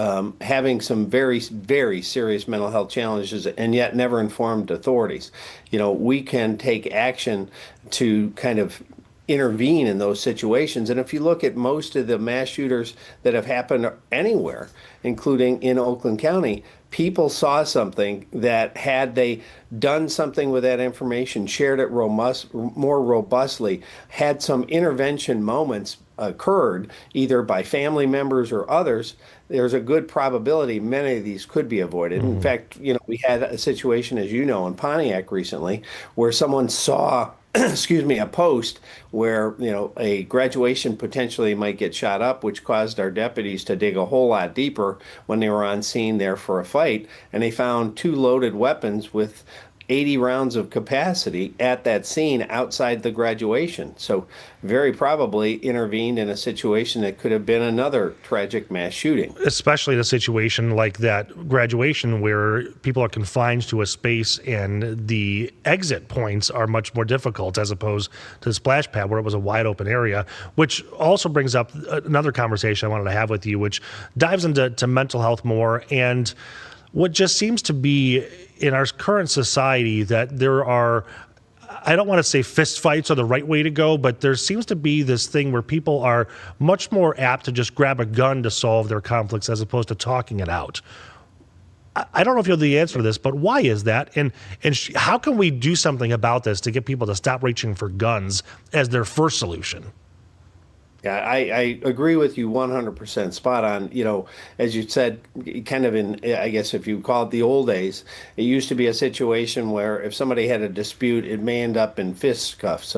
having some very, very serious mental health challenges and yet never informed authorities. We can take action to kind of intervene in those situations. And if you look at most of the mass shooters that have happened anywhere, including in Oakland County, people saw something that had they done something with that information, shared it more robustly, had some intervention moments occurred either by family members or others, there's a good probability many of these could be avoided. In fact, we had a situation, as you know, in Pontiac recently where someone saw a post where, a graduation potentially might get shot up, which caused our deputies to dig a whole lot deeper when they were on scene there for a fight. And they found 2 loaded weapons with 80 rounds of capacity at that scene outside the graduation. So very probably intervened in a situation that could have been another tragic mass shooting. Especially in a situation like that graduation where people are confined to a space and the exit points are much more difficult as opposed to the splash pad where it was a wide open area, which also brings up another conversation I wanted to have with you, which dives into mental health more and what just seems to be in our current society that there are, I don't want to say fist fights are the right way to go, but there seems to be this thing where people are much more apt to just grab a gun to solve their conflicts as opposed to talking it out. I don't know if you have the answer to this, but why is that? And how can we do something about this to get people to stop reaching for guns as their first solution? Yeah, I agree with you 100%, spot on. As you said, kind of in, I guess if you call it the old days, it used to be a situation where if somebody had a dispute, it may end up in fisticuffs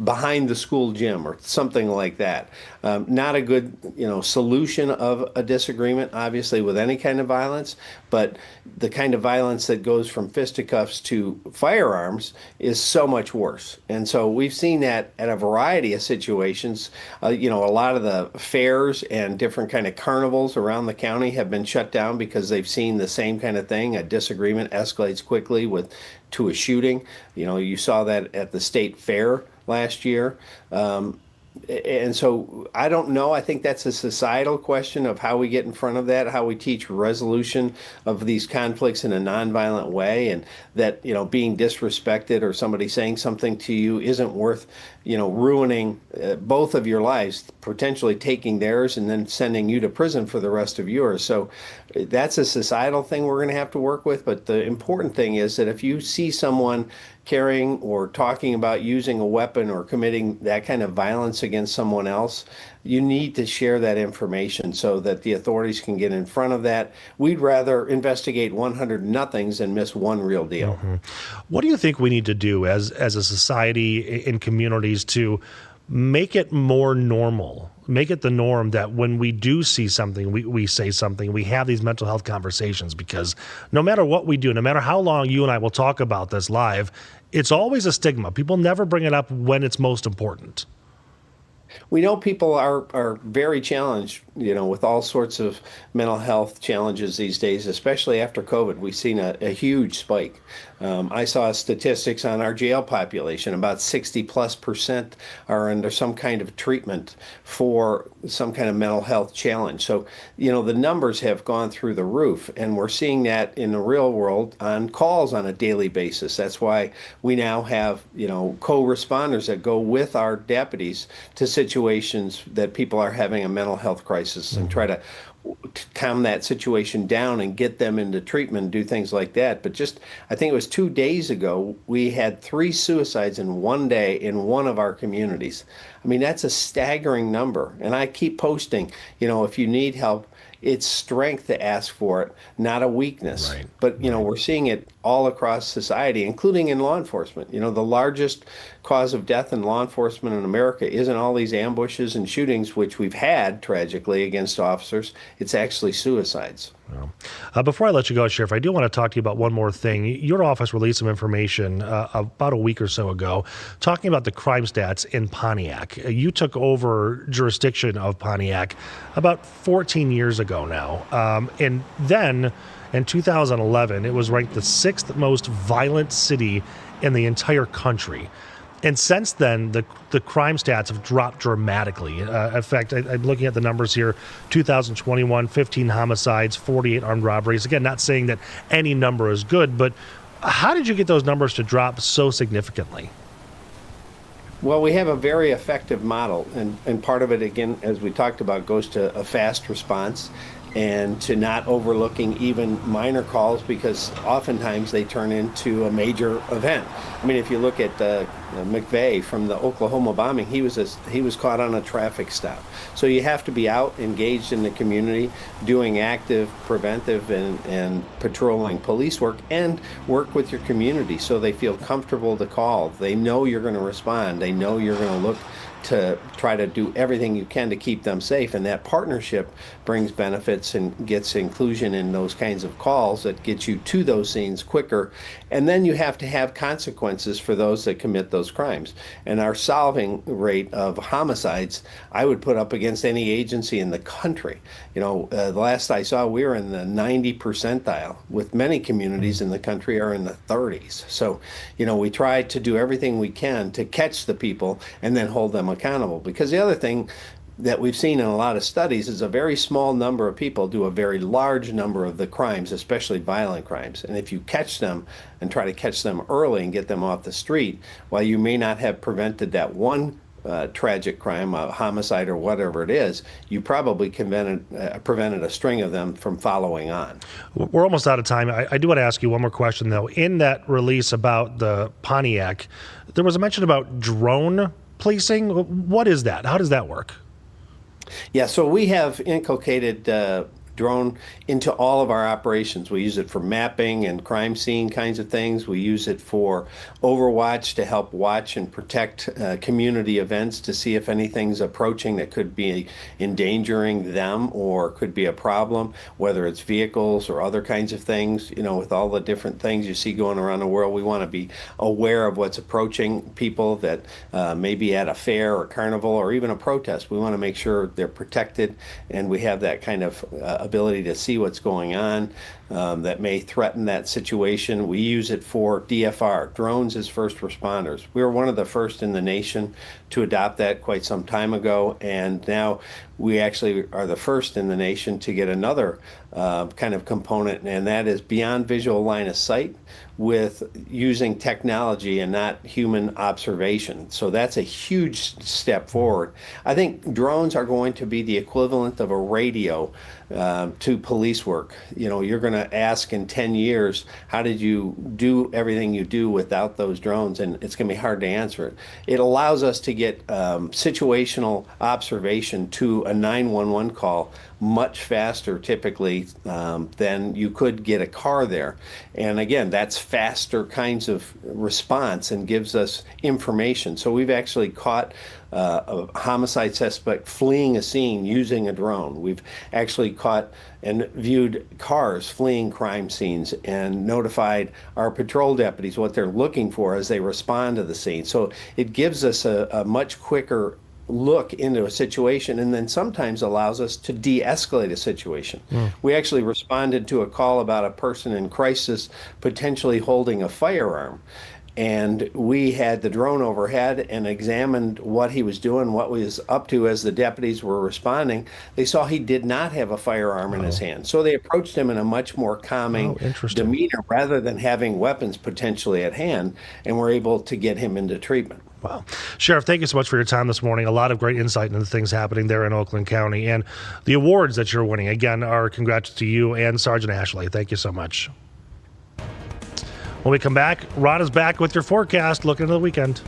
behind the school gym or something like that. Not a good, solution of a disagreement, obviously, with any kind of violence, but the kind of violence that goes from fisticuffs to firearms is so much worse. And so we've seen that at a variety of situations. a lot of the fairs and different kind of carnivals around the county have been shut down because they've seen the same kind of thing. A disagreement escalates quickly to a shooting. You saw that at the state fair last year. And so I don't know. I think that's a societal question of how we get in front of that, how we teach resolution of these conflicts in a nonviolent way, and that, being disrespected or somebody saying something to you isn't worth, ruining both of your lives, potentially taking theirs and then sending you to prison for the rest of yours. So that's a societal thing we're going to have to work with. But the important thing is that if you see someone carrying or talking about using a weapon or committing that kind of violence against someone else, you need to share that information so that the authorities can get in front of that. We'd rather investigate 100 nothings than miss one real deal. Mm-hmm. What do you think we need to do as a society in communities to make it more normal, make it the norm that when we do see something, we say something, we have these mental health conversations? Because no matter what we do, no matter how long you and I will talk about this live, it's always a stigma. People never bring it up when it's most important. We know people are very challenged, with all sorts of mental health challenges these days, especially after COVID. We've seen a huge spike. I saw statistics on our jail population. About 60+% are under some kind of treatment for some kind of mental health challenge. So, the numbers have gone through the roof, and we're seeing that in the real world on calls on a daily basis. That's why we now have, co-responders that go with our deputies to situations that people are having a mental health crisis and try to calm that situation down and get them into treatment and do things like that. But I think it was 2 days ago, we had 3 suicides in one day in one of our communities. I mean, that's a staggering number. And I keep posting, if you need help, it's strength to ask for it, not a weakness. Right. But, we're seeing it all across society, including in law enforcement. The largest cause of death in law enforcement in America isn't all these ambushes and shootings, which we've had tragically against officers. It's actually suicides. Before I let you go, Sheriff, I do want to talk to you about one more thing. Your office released some information about a week or so ago talking about the crime stats in Pontiac. You took over jurisdiction of Pontiac about 14 years ago now. And then in 2011, it was ranked the 6th most violent city in the entire country. And since then, the crime stats have dropped dramatically. In fact, I'm looking at the numbers here. 2021, 15 homicides, 48 armed robberies. Again, not saying that any number is good, but how did you get those numbers to drop so significantly? Well, we have a very effective model, and part of it, again, as we talked about, goes to a fast response and to not overlooking even minor calls, because oftentimes they turn into a major event. I mean, if you look at McVeigh from the Oklahoma bombing, he was caught on a traffic stop. So you have to be out, engaged in the community, doing active, preventive, and patrolling police work, and work with your community so they feel comfortable to call. They know you're going to respond. They know you're going to look to try to do everything you can to keep them safe. And that partnership brings benefits and gets inclusion in those kinds of calls that get you to those scenes quicker. And then you have to have consequences for those that commit those crimes. And our solving rate of homicides, I would put up against any agency in the country. The last I saw, we were in the 90 percentile, with many communities in the country are in the 30s. So, we try to do everything we can to catch the people and then hold them accountable. Because the other thing that we've seen in a lot of studies is a very small number of people do a very large number of the crimes, especially violent crimes. And if you catch them and try to catch them early and get them off the street, while you may not have prevented that one tragic crime, a homicide or whatever it is, you probably prevented a string of them from following on. We're almost out of time. I do want to ask you one more question, though. In that release about the Pontiac, there was a mention about drone policing. What is that? How does that work? Yeah, so we have inculcated drone into all of our operations. We use it for mapping and crime scene kinds of things. We use it for overwatch to help watch and protect community events to see if anything's approaching that could be endangering them or could be a problem, whether it's vehicles or other kinds of things. You know, with all the different things you see going around the world, we want to be aware of what's approaching people that may be at a fair or carnival or even a protest. We want to make sure they're protected and we have that kind of ability to see what's going on that may threaten that situation. We use it for DFR, drones as first responders. We were one of the first in the nation to adopt that quite some time ago, and now we actually are the first in the nation to get another kind of component, and that is beyond visual line of sight with using technology and not human observation. So that's a huge step forward. I think drones are going to be the equivalent of a radio to police work. You know, you're going to ask in 10 years, how did you do everything you do without those drones? And it's going to be hard to answer it. It allows us to get situational observation to a 911 call much faster typically than you could get a car there. And again, that's faster kinds of response and gives us information. So we've actually caught a homicide suspect fleeing a scene using a drone. We've actually caught and viewed cars fleeing crime scenes and notified our patrol deputies what they're looking for as they respond to the scene. So it gives us a much quicker look into a situation and then sometimes allows us to de-escalate a situation. We actually responded to a call about a person in crisis potentially holding a firearm. And we had the drone overhead and examined what he was doing, what he was up to as the deputies were responding. They saw he did not have a firearm in his hand. So they approached him in a much more calming demeanor rather than having weapons potentially at hand, and were able to get him into treatment. Wow. Sheriff, thank you so much for your time this morning. A lot of great insight into the things happening there in Oakland County. And the awards that you're winning, again, are congrats to you and Sergeant Ashley. Thank you so much. When we come back, Ron is back with your forecast. Look into the weekend.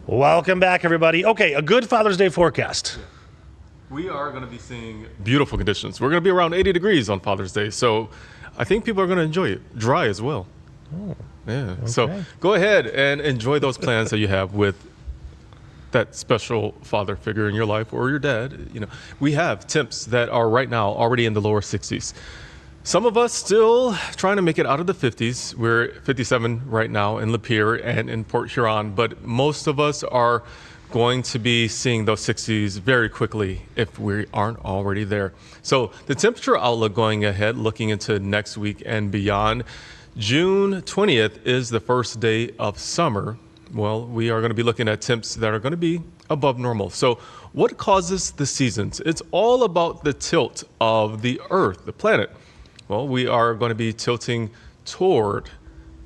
Welcome back, everybody. Okay, a good Father's Day forecast. We are going to be seeing beautiful conditions. We're going to be around 80 degrees on Father's Day, so I think people are going to enjoy it. Dry as well. Oh, yeah. okay. So go ahead and enjoy those plans that you have with that special father figure in your life or your dad. You know, we have temps that are right now already in the lower 60s. Some of us still trying to make it out of the 50s. We're 57 right now in Lapeer and in Port Huron, but most of us are going to be seeing those 60s very quickly if we aren't already there. So the temperature outlook going ahead, looking into next week and beyond, June 20th is the first day of summer. Well, we are going to be looking at temps that are going to be above normal. So what causes the seasons? It's all about the tilt of the Earth, the planet. Well, we are going to be tilting toward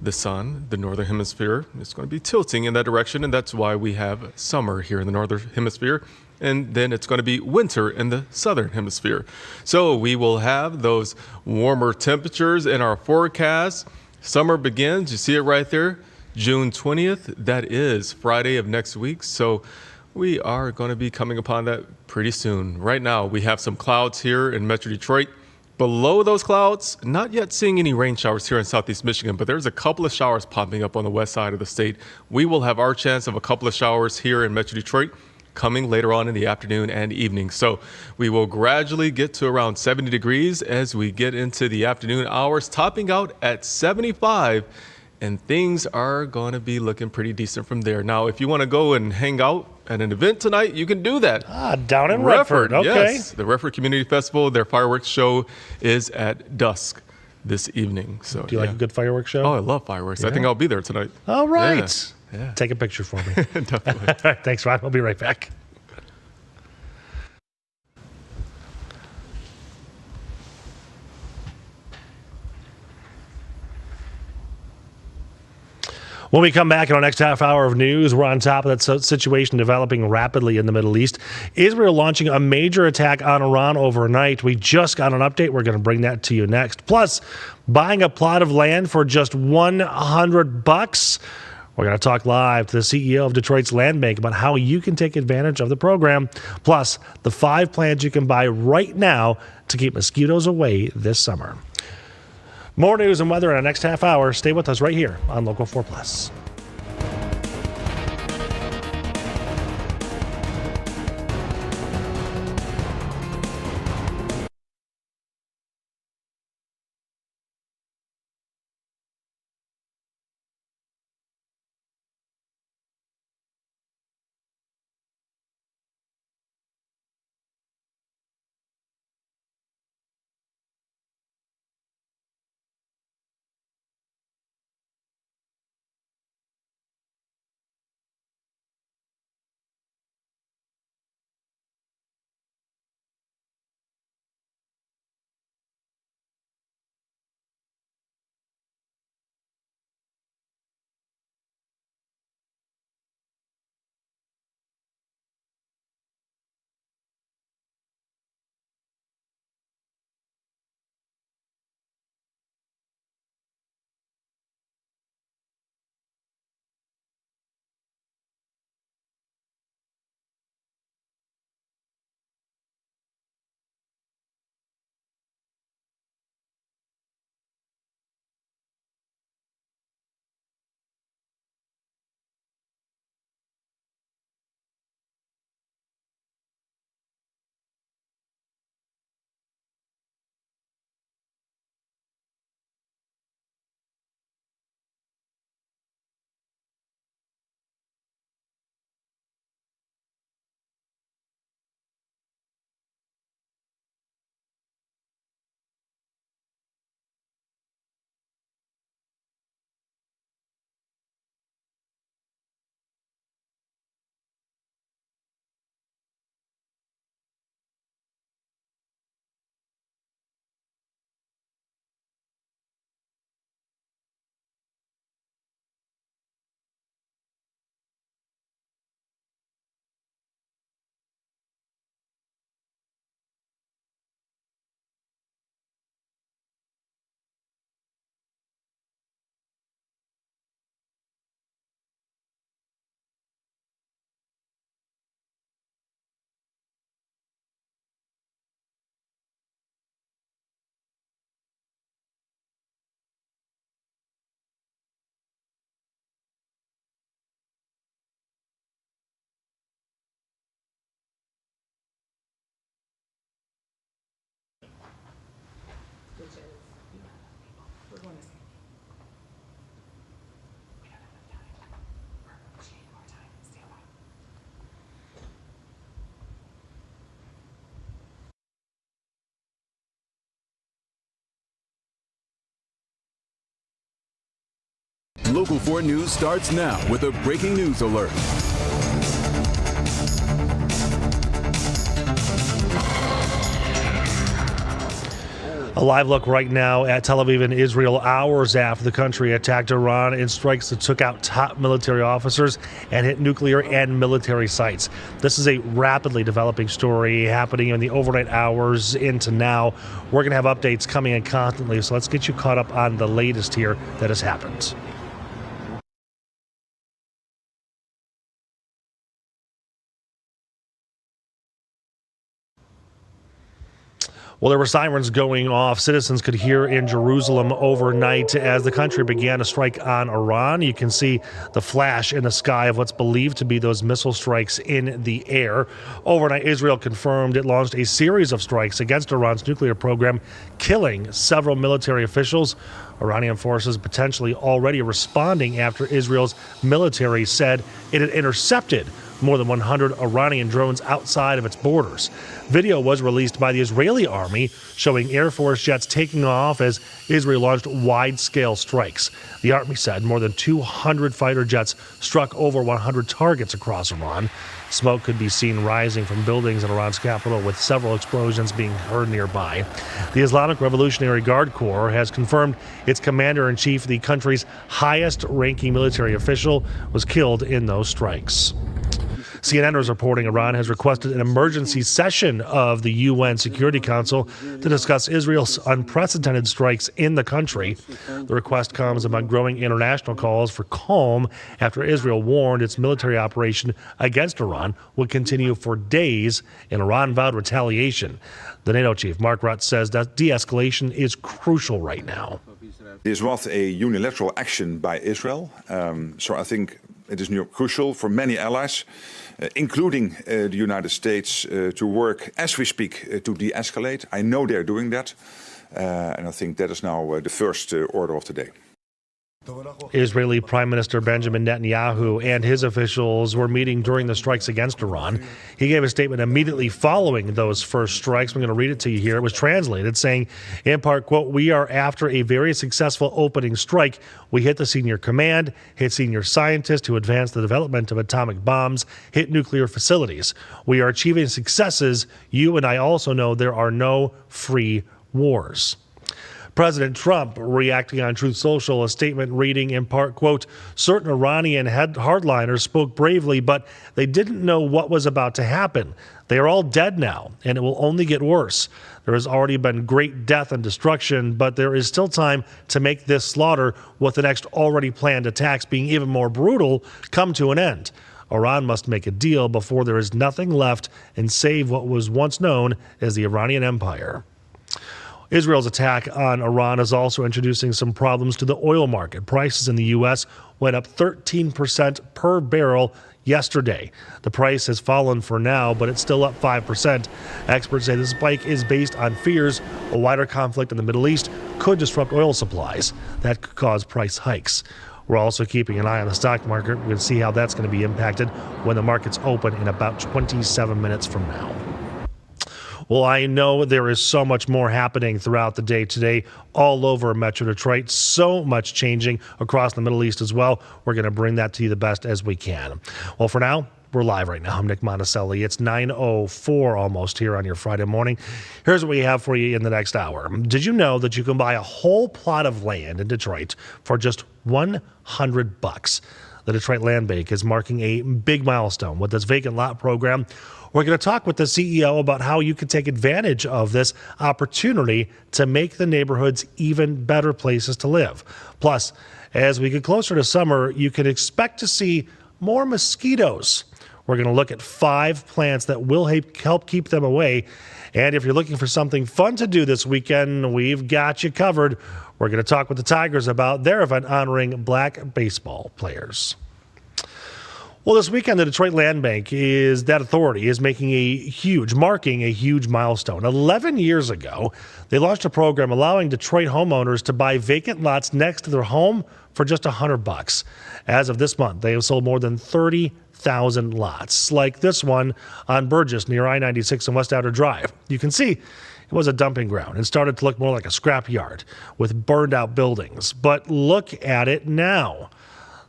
the sun, the northern hemisphere. It's going to be tilting in that direction, and that's why we have summer here in the northern hemisphere. and then it's going to be winter in the southern hemisphere. So we will have those warmer temperatures in our forecast. Summer begins, you see it right there, June 20th. That is Friday of next week. So we are going to be coming upon that pretty soon. Right now, we have some clouds here in Metro Detroit. Below those clouds, not yet seeing any rain showers here in southeast Michigan, but there's a couple of showers popping up on the west side of the state. We will have our chance of a couple of showers here in Metro Detroit coming later on in the afternoon and evening. So we will gradually get to around 70 degrees as we get into the afternoon hours, topping out at 75, and things are going to be looking pretty decent from there. Now, if you want to go and hang out at an event tonight, you can do that. Down in Redford. Okay. Yes, the Redford Community Festival, their fireworks show is at dusk this evening. So, do you like a good fireworks show? Oh, I love fireworks. I think I'll be there tonight. All right. Yeah. Take a picture for me. Definitely. All right, thanks, Ron. We'll be right back. When we come back in our next half hour of news, we're on top of that situation developing rapidly in the Middle East. Israel launching a major attack on Iran overnight. We just got an update. We're going to bring that to you next. Plus, buying a plot of land for just $100. We're going to talk live to the CEO of Detroit's Land Bank about how you can take advantage of the program. Plus, the 5 plans you can buy right now to keep mosquitoes away this summer. More news and weather in our next half hour. Stay with us right here on Local 4 Plus. Local 4 News starts now with a breaking news alert. A live look right now at Tel Aviv and Israel hours after the country attacked Iran in strikes that took out top military officers and hit nuclear and military sites. This is a rapidly developing story happening in the overnight hours into now. We're going to have updates coming in constantly, so let's get you caught up on the latest here that has happened. Well, there were sirens going off. Citizens could hear in Jerusalem overnight as the country began a strike on Iran. You can see the flash in the sky of what's believed to be those missile strikes in the air. Overnight, Israel confirmed it launched a series of strikes against Iran's nuclear program, killing several military officials. Iranian forces potentially already responding after Israel's military said it had intercepted more than 100 Iranian drones outside of its borders. Video was released by the Israeli army showing Air Force jets taking off as Israel launched wide-scale strikes. The army said more than 200 fighter jets struck over 100 targets across Iran. Smoke could be seen rising from buildings in Iran's capital, with several explosions being heard nearby. The Islamic Revolutionary Guard Corps has confirmed its commander-in-chief, the country's highest-ranking military official, was killed in those strikes. CNN is reporting Iran has requested an emergency session of the UN Security Council to discuss Israel's unprecedented strikes in the country. The request comes among growing international calls for calm after Israel warned its military operation against Iran would continue for days, and Iran vowed retaliation. The NATO chief, Mark Rutte, says that de-escalation is crucial right now. This was a unilateral action by Israel, so I think it is crucial for many allies, including the United States, to work as we speak to de-escalate. I know they're doing that, and I think that is now the first order of the day. Israeli Prime Minister Benjamin Netanyahu and his officials were meeting during the strikes against Iran. He gave a statement immediately following those first strikes. I'm going to read it to you here. It was translated saying, in part, quote, "We are after a very successful opening strike. We hit the senior command, hit senior scientists who advanced the development of atomic bombs, hit nuclear facilities. We are achieving successes. You and I also know there are no free wars." President Trump reacting on Truth Social, a statement reading in part, quote, "Certain Iranian hardliners spoke bravely, but they didn't know what was about to happen. They are all dead now, and it will only get worse. There has already been great death and destruction, but there is still time to make this slaughter, with the next already planned attacks being even more brutal, come to an end. Iran must make a deal before there is nothing left and save what was once known as the Iranian Empire." Israel's attack on Iran is also introducing some problems to the oil market. Prices in the U.S. went up 13% per barrel yesterday. The price has fallen for now, but it's still up 5%. Experts say the spike is based on fears a wider conflict in the Middle East could disrupt oil supplies. That could cause price hikes. We're also keeping an eye on the stock market. We're going to see how that's going to be impacted when the markets open in about 27 minutes from now. Well, I know there is so much more happening throughout the day today all over Metro Detroit. So much changing across the Middle East as well. We're going to bring that to you the best as we can. Well, for now, we're live right now. I'm Nick Monticelli. It's 9:04 almost here on your Friday morning. Here's what we have for you in the next hour. Did you know that you can buy a whole plot of land in Detroit for just $100? The Detroit Land Bank is marking a big milestone with this vacant lot program. We're going to talk with the CEO about how you can take advantage of this opportunity to make the neighborhoods even better places to live. Plus, as we get closer to summer, you can expect to see more mosquitoes. We're going to look at 5 plants that will help keep them away. And if you're looking for something fun to do this weekend, we've got you covered. We're going to talk with the Tigers about their event honoring black baseball players. Well, this weekend, the Detroit Land Bank is marking a huge milestone. 11 years ago, they launched a program allowing Detroit homeowners to buy vacant lots next to their home for just $100. As of this month, they have sold more than 30,000 lots, like this one on Burgess near I-96 and West Outer Drive. You can see it was a dumping ground and started to look more like a scrap yard with burned out buildings. But look at it now.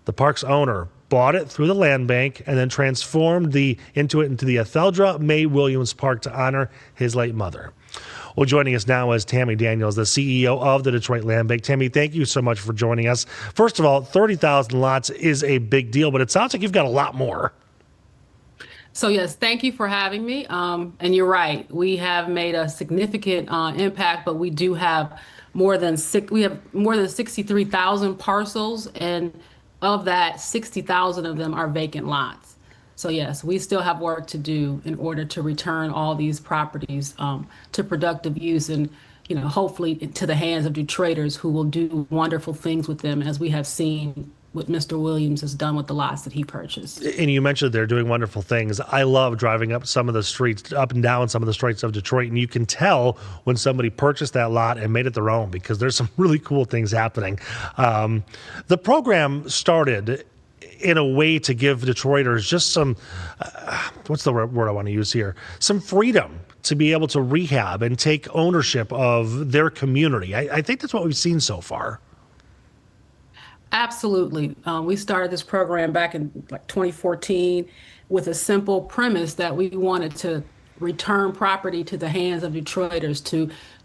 The park's owner bought it through the land bank and then transformed into the Etheldra May Williams Park to honor his late mother. Well, joining us now is Tammy Daniels, the CEO of the Detroit Land Bank. Tammy, thank you so much for joining us. First of all, 30,000 lots is a big deal, but it sounds like you've got a lot more. So yes, thank you for having me. And you're right, we have made a significant impact, but we do have more than 63,000 parcels, and of that, 60,000 of them are vacant lots. So yes, we still have work to do in order to return all these properties to productive use, and hopefully to the hands of Detroiters who will do wonderful things with them, as we have seen what Mr. Williams has done with the lots that he purchased. And you mentioned they're doing wonderful things. I love driving up some of the streets, up and down some of the streets of Detroit, and you can tell when somebody purchased that lot and made it their own, because there's some really cool things happening. The program started in a way to give Detroiters just some, what's the word I want to use here? Some freedom to be able to rehab and take ownership of their community. I think that's what we've seen so far. Absolutely. We started this program back in 2014 with a simple premise that we wanted to return property to the hands of Detroiters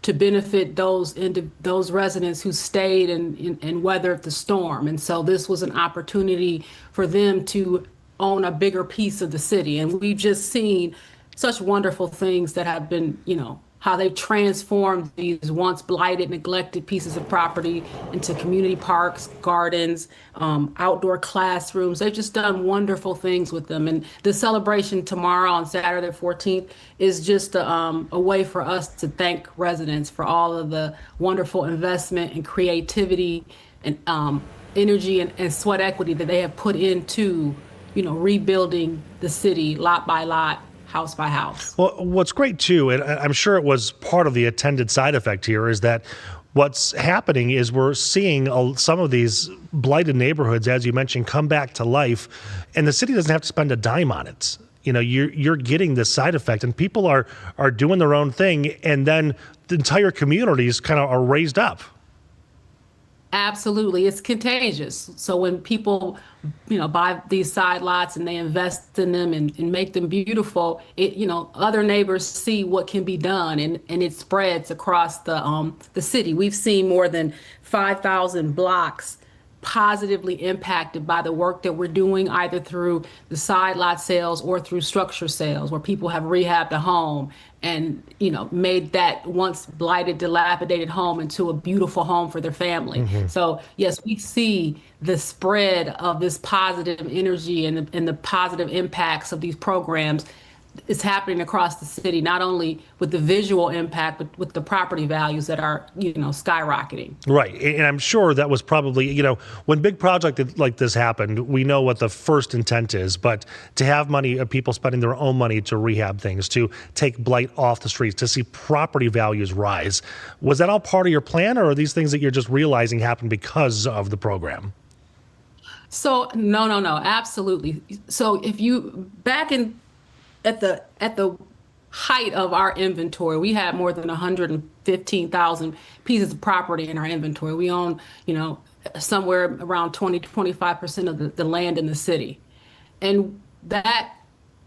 to benefit those residents who stayed and weathered the storm. And so this was an opportunity for them to own a bigger piece of the city. And we've just seen such wonderful things that have been, how they've transformed these once blighted, neglected pieces of property into community parks, gardens, outdoor classrooms. They've just done wonderful things with them. And the celebration tomorrow on Saturday, 14th, is just a way for us to thank residents for all of the wonderful investment and creativity and energy and sweat equity that they have put into, rebuilding the city lot by lot, house by house. Well, what's great too, and I'm sure it was part of the attended side effect here, is that what's happening is we're seeing some of these blighted neighborhoods, as you mentioned, come back to life, and the city doesn't have to spend a dime on it. You're getting this side effect, and people are doing their own thing, and then the entire communities kind of are raised up. Absolutely. It's contagious. So when people, buy these side lots and they invest in them and make them beautiful, other neighbors see what can be done, and it spreads across the city. We've seen more than 5,000 blocks positively impacted by the work that we're doing, either through the side lot sales or through structure sales, where people have rehabbed a home and made that once blighted, dilapidated home into a beautiful home for their family. Mm-hmm. So yes, we see the spread of this positive energy and the positive impacts of these programs is happening across the city, not only with the visual impact, but with the property values that are, skyrocketing. Right. And I'm sure that was probably, when big project like this happened, we know what the first intent is, but to have money, people spending their own money to rehab things, to take blight off the streets, to see property values rise, was that all part of your plan, or are these things that you're just realizing happened because of the program? So no, absolutely. So if you at the height of our inventory, we had more than 115,000 pieces of property in our inventory. We own, somewhere around 20-25% of the land in the city. And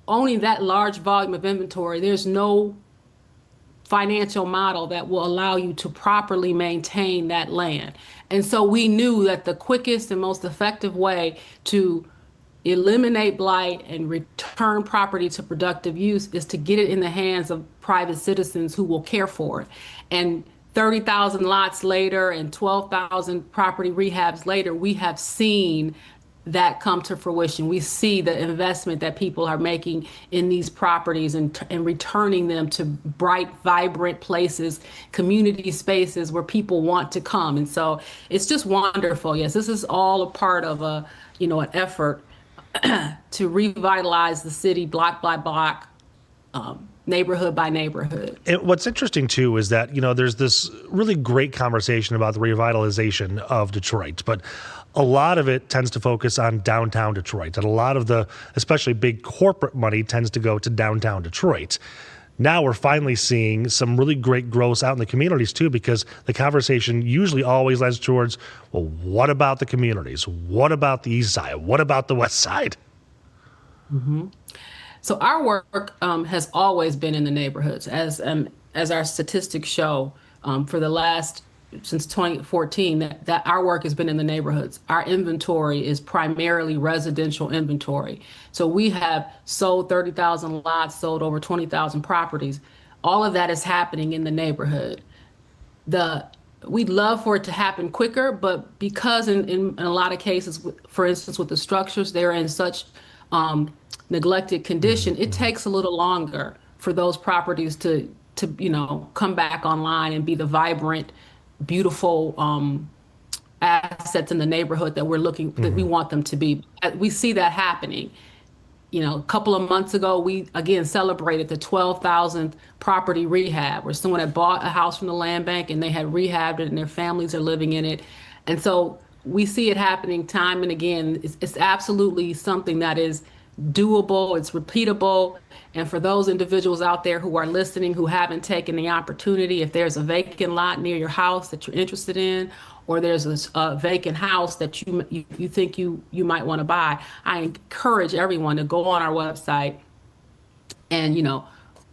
owning that large volume of inventory, there's no financial model that will allow you to properly maintain that land. And so we knew that the quickest and most effective way to eliminate blight and return property to productive use is to get it in the hands of private citizens who will care for it. And 30,000 lots later and 12,000 property rehabs later, we have seen that come to fruition. We see the investment that people are making in these properties and returning them to bright, vibrant places, community spaces where people want to come. And so it's just wonderful. Yes, this is all a part of an effort to revitalize the city block by block, neighborhood by neighborhood. And what's interesting too is that, there's this really great conversation about the revitalization of Detroit, but a lot of it tends to focus on downtown Detroit, and a lot of the, especially big corporate money, tends to go to downtown Detroit. Now we're finally seeing some really great growth out in the communities too, because the conversation usually always lends towards, well, what about the communities? What about the east side? What about the west side? Mm-hmm. So our work has always been in the neighborhoods. As as our statistics show, for the last since 2014, that our work has been in the neighborhoods. Our inventory is primarily residential inventory. So we have sold 30,000 lots, sold over 20,000 properties. All of that is happening in the neighborhood. We'd love for it to happen quicker, but because in a lot of cases, for instance, with the structures, they're in such neglected condition, it takes a little longer for those properties to come back online and be the vibrant, beautiful assets in the neighborhood that that we want them to be. We see that happening. A couple of months ago, we again celebrated the 12,000th property rehab, where someone had bought a house from the land bank and they had rehabbed it and their families are living in it. And so we see it happening time and again. It's absolutely something that is doable, it's repeatable. And for those individuals out there who are listening, who haven't taken the opportunity, if there's a vacant lot near your house that you're interested in, or there's a vacant house that you think you might want to buy, I encourage everyone to go on our website and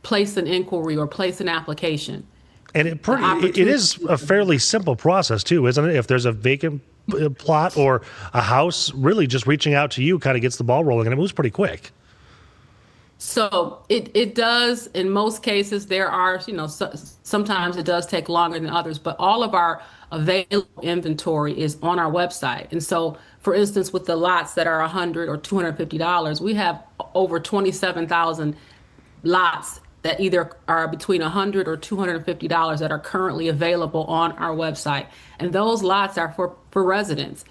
place an inquiry or place an application. And it is a fairly simple process too, isn't it? If there's a vacant plot or a house, really just reaching out to you kind of gets the ball rolling, and it moves pretty quick. So it does. In most cases, there are, sometimes it does take longer than others, but all of our available inventory is on our website. And so, for instance, with the lots that are $100 or $250, we have over 27,000 lots that either are between $100 or $250 that are currently available on our website. And those lots are for residents,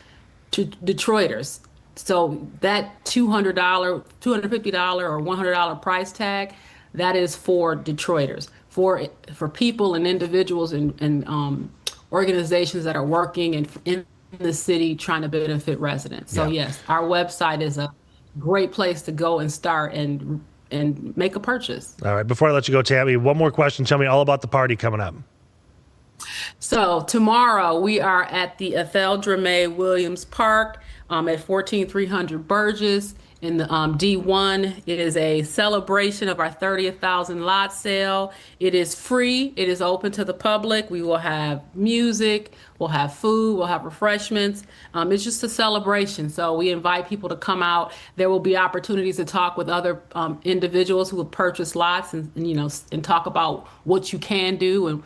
to Detroiters. So that $200, $250 or $100 price tag, that is for Detroiters, for people and individuals and organizations that are working in the city trying to benefit residents. So yes, our website is a great place to go and start and make a purchase. All right. Before I let you go, Tammy, one more question. Tell me all about the party coming up. So tomorrow we are at the Etheldra May Williams Park at 14300 Burgess in the D1. It is a celebration of our 30,000 lot sale. It is free. It is open to the public. We will have music, we'll have food, we'll have refreshments. It's just a celebration. So we invite people to come out. There will be opportunities to talk with other individuals who have purchased lots and talk about what you can do and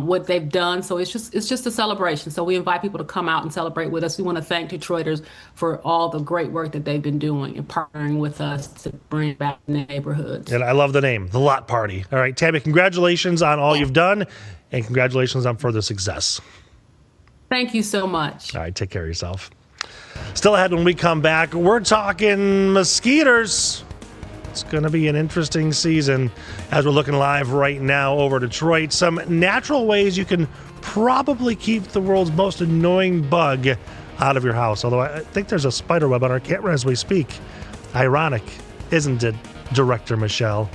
what they've done. So it's just a celebration. So we invite people to come out and celebrate with us. We want to thank Detroiters for all the great work that they've been doing and partnering with us to bring back neighborhoods. And I love the name, the Lot Party. All right, Tammy, congratulations on all you've done, and congratulations on further success. Thank you so much. All right, take care of yourself. Still ahead when we come back, we're talking mosquitoes. It's going to be an interesting season as we're looking live right now over Detroit. Some natural ways you can probably keep the world's most annoying bug out of your house. Although I think there's a spider web on our camera as we speak. Ironic, isn't it, Director Michelle?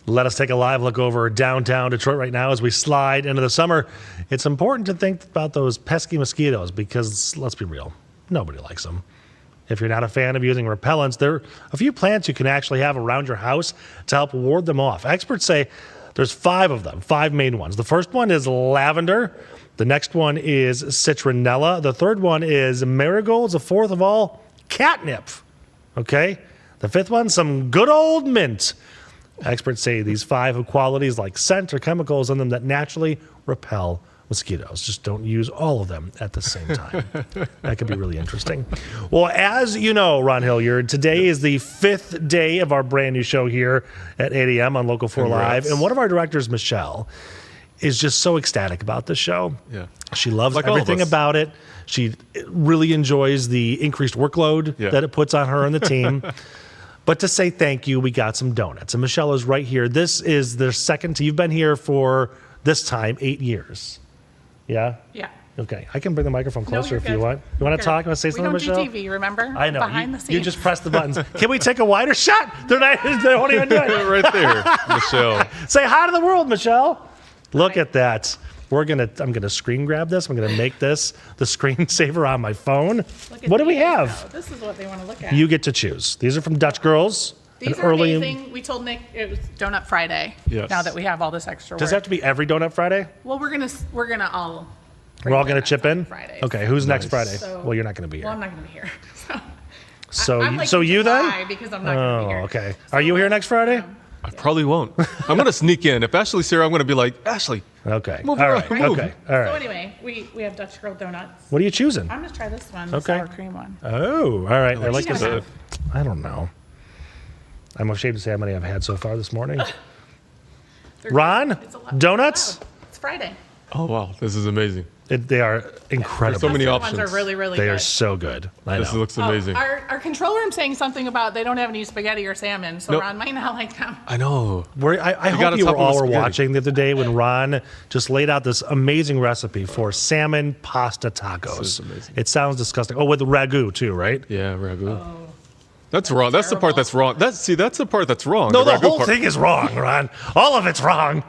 Let us take a live look over downtown Detroit right now as we slide into the summer. It's important to think about those pesky mosquitoes because, let's be real, nobody likes them. If you're not a fan of using repellents, there are a few plants you can actually have around your house to help ward them off. Experts say there's 5 of them, 5 main ones. The first one is lavender. The next one is citronella. The third one is marigolds. The fourth of all, catnip. Okay? The fifth one, some good old mint. Experts say these 5 have qualities like scent or chemicals in them that naturally repel mosquitoes. Just don't use all of them at the same time. That could be really interesting. Well, as you know, Ron Hilliard, today is the 5th day of our brand new show here at 8 a.m. on Local 4 Live. And one of our directors, Michelle, is just so ecstatic about this show. Yeah. She loves Like all of everything us. about it. She really enjoys the increased workload that it puts on her and the team. But to say thank you, we got some donuts. And Michelle is right here. This is their second. You've been here for this time 8 years. Yeah? Yeah. Okay. I can bring the microphone closer you're if you good. want. You want to talk? You want to say something, We Michelle? don't do TV, remember? I know. Behind the scenes. You just press the buttons. Can we take a wider shot? They won't even do it. Right there, Michelle. Say hi to the world, Michelle. Look at that. I'm gonna screen grab this. I'm gonna make this the screensaver on my phone. What do we have? This is what they want to look at. You get to choose. These are from Dutch Girls. These and are early amazing. We told Nick it was Donut Friday. Yes. Now that we have all this extra work. Does it have to be every Donut Friday? Well, we're gonna all. We're all gonna chip in. Fridays. Okay. Who's next Nice. Friday? So- Well, you're not gonna be here. Well, I'm not gonna be here. So, I'm like so you then? July because I'm not gonna be here. Okay. Are you here next Friday? I probably won't. I'm going to sneak in. If Ashley's here, I'm going to be like, Ashley. Okay. Move All around, right. move. Okay. All right. So anyway, we have Dutch Girl donuts. What are you choosing? I'm gonna try this one. The Okay. sour cream one. Oh, all right. I like do you this. have? I don't know. I'm ashamed to say how many I've had so far this morning. Ron, donuts? It's Friday. Oh, wow. This is amazing. They are incredible. There's so many The options. ones are really, really They good. are so good. I This know. looks amazing. Our control room saying something about they don't have any spaghetti or salmon, so Nope. Ron might not like them. I know. I You hope gotta you top were them with all were spaghetti. watching the other day when Ron just laid out this amazing recipe for salmon pasta tacos. This is amazing. It sounds disgusting. Oh, with ragu too, right? Yeah, ragu. That's wrong. That's the part that's wrong. That's the part that's wrong. No, the ragu whole part. thing is wrong, Ron. All of it's wrong.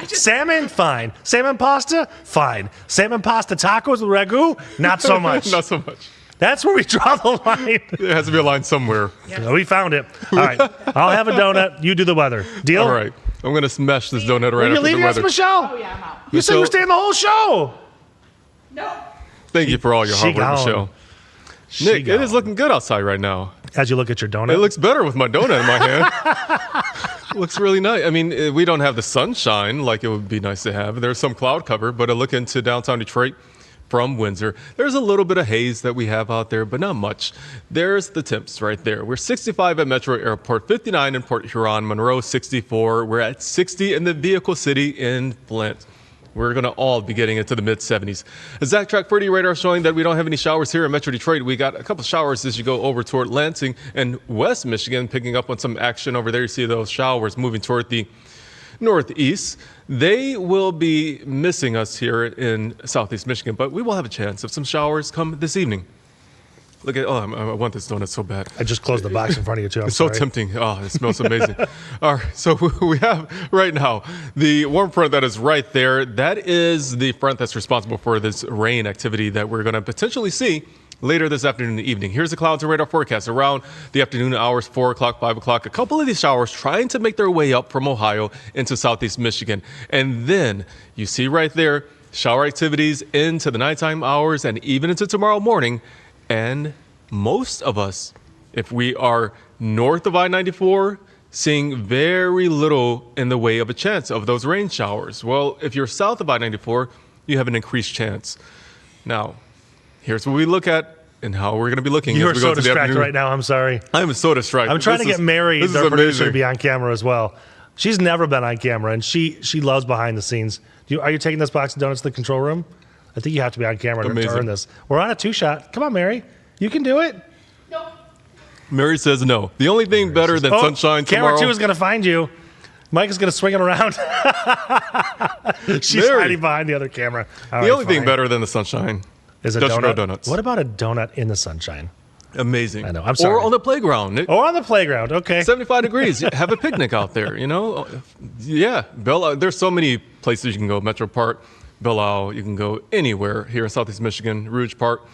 Salmon, fine. Salmon pasta, fine. Salmon pasta tacos with ragu, not so much. Not so much. That's where we draw the line. There has to be a line somewhere. We found it. All right. I'll have a donut. You do the weather. Deal? All right. I'm going to smash this donut right Are you after the leaving us, weather. Michelle? Oh yeah, I'm out. You said you were staying the whole show. Thank you for all your hard work, gone. Michelle. Nick, it is looking good outside right now. As you look at your donut? It looks better with my donut in my hand. Looks really nice. I mean, we don't have the sunshine like it would be nice to have. There's some cloud cover, but I look into downtown Detroit from Windsor. There's a little bit of haze that we have out there, but not much. There's the temps right there. We're 65 at Metro Airport, 59 in Port Huron, Monroe 64. We're at 60 in the Vehicle City in Flint. We're going to all be getting into the mid-70s. A Zach Track 40 radar showing that we don't have any showers here in Metro Detroit. We got a couple showers as you go over toward Lansing and West Michigan, picking up on some action over there. You see those showers moving toward the northeast. They will be missing us here in southeast Michigan, but we will have a chance of some showers come this evening. Look at, I want this donut so bad. I just closed the box in front of you, too. I'm It's so sorry. tempting. Oh, it smells amazing. All right, so we have right now the warm front that is right there. That is the front that's responsible for this rain activity that we're going to potentially see later this afternoon and evening. Here's the clouds and radar forecast around the afternoon hours, 4 o'clock, 5 o'clock. A couple of these showers trying to make their way up from Ohio into southeast Michigan. And then you see right there, shower activities into the nighttime hours and even into tomorrow morning. And most of us, if we are north of I-94, seeing very little in the way of a chance of those rain showers. Well, if you're south of I-94, you have an increased chance. Now, here's what we look at and how we're going to be looking. You as are we so go to the distracted afternoon. right now. I'm sorry. I am so distracted. I'm trying to get Mary, this is our producer, amazing. to be on camera as well. She's never been on camera, and she loves behind the scenes. Are you taking this box of donuts to the control room? I think you have to be on camera to Amazing. earn this. We're on a 2-shot. Come on, Mary. You can do it. Mary says no. The only thing better than sunshine Camera tomorrow. 2 is going to find you. Mike is going to swing it around. She's Mary. hiding behind the other camera. All The right, only thing fine. better than the sunshine is a Dutch Girl donut. donuts. What about a donut in the sunshine? Amazing. I know. I'm sorry. Or on the playground. Or on the playground. Okay. 75 degrees. Have a picnic out there, you know? Yeah. There's so many places you can go. Metro Park, Belle Isle. You can go anywhere here in Southeast Michigan, Rouge Park.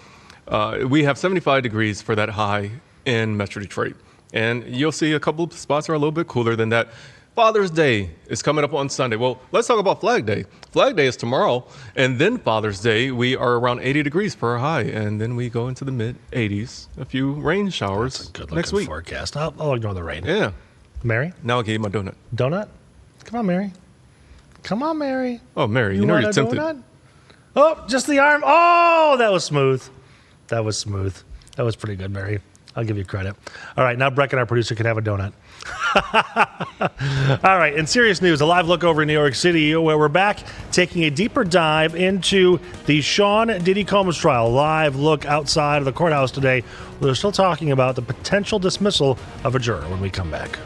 We have 75 degrees for that high in Metro Detroit. And you'll see a couple of spots are a little bit cooler than that. Father's Day is coming up on Sunday. Well, let's talk about Flag Day. Flag Day is tomorrow. And then Father's Day, we are around 80 degrees for a high. And then we go into the mid-80s. A few rain showers That's a good next looking week. forecast. I'll ignore the rain. Yeah. Mary? Now I'll give you my donut. Donut? Come on, Mary. Come on, Mary. Oh, Mary, you know want you're a tempted. donut? Oh, just the arm. Oh, that was smooth. That was smooth. That was pretty good, Mary. I'll give you credit. All right, now Brecken, our producer, can have a donut. All right, in serious news, a live look over in New York City where we're back taking a deeper dive into the Sean Diddy Combs trial. Live look outside of the courthouse today. They're still talking about the potential dismissal of a juror when we come back.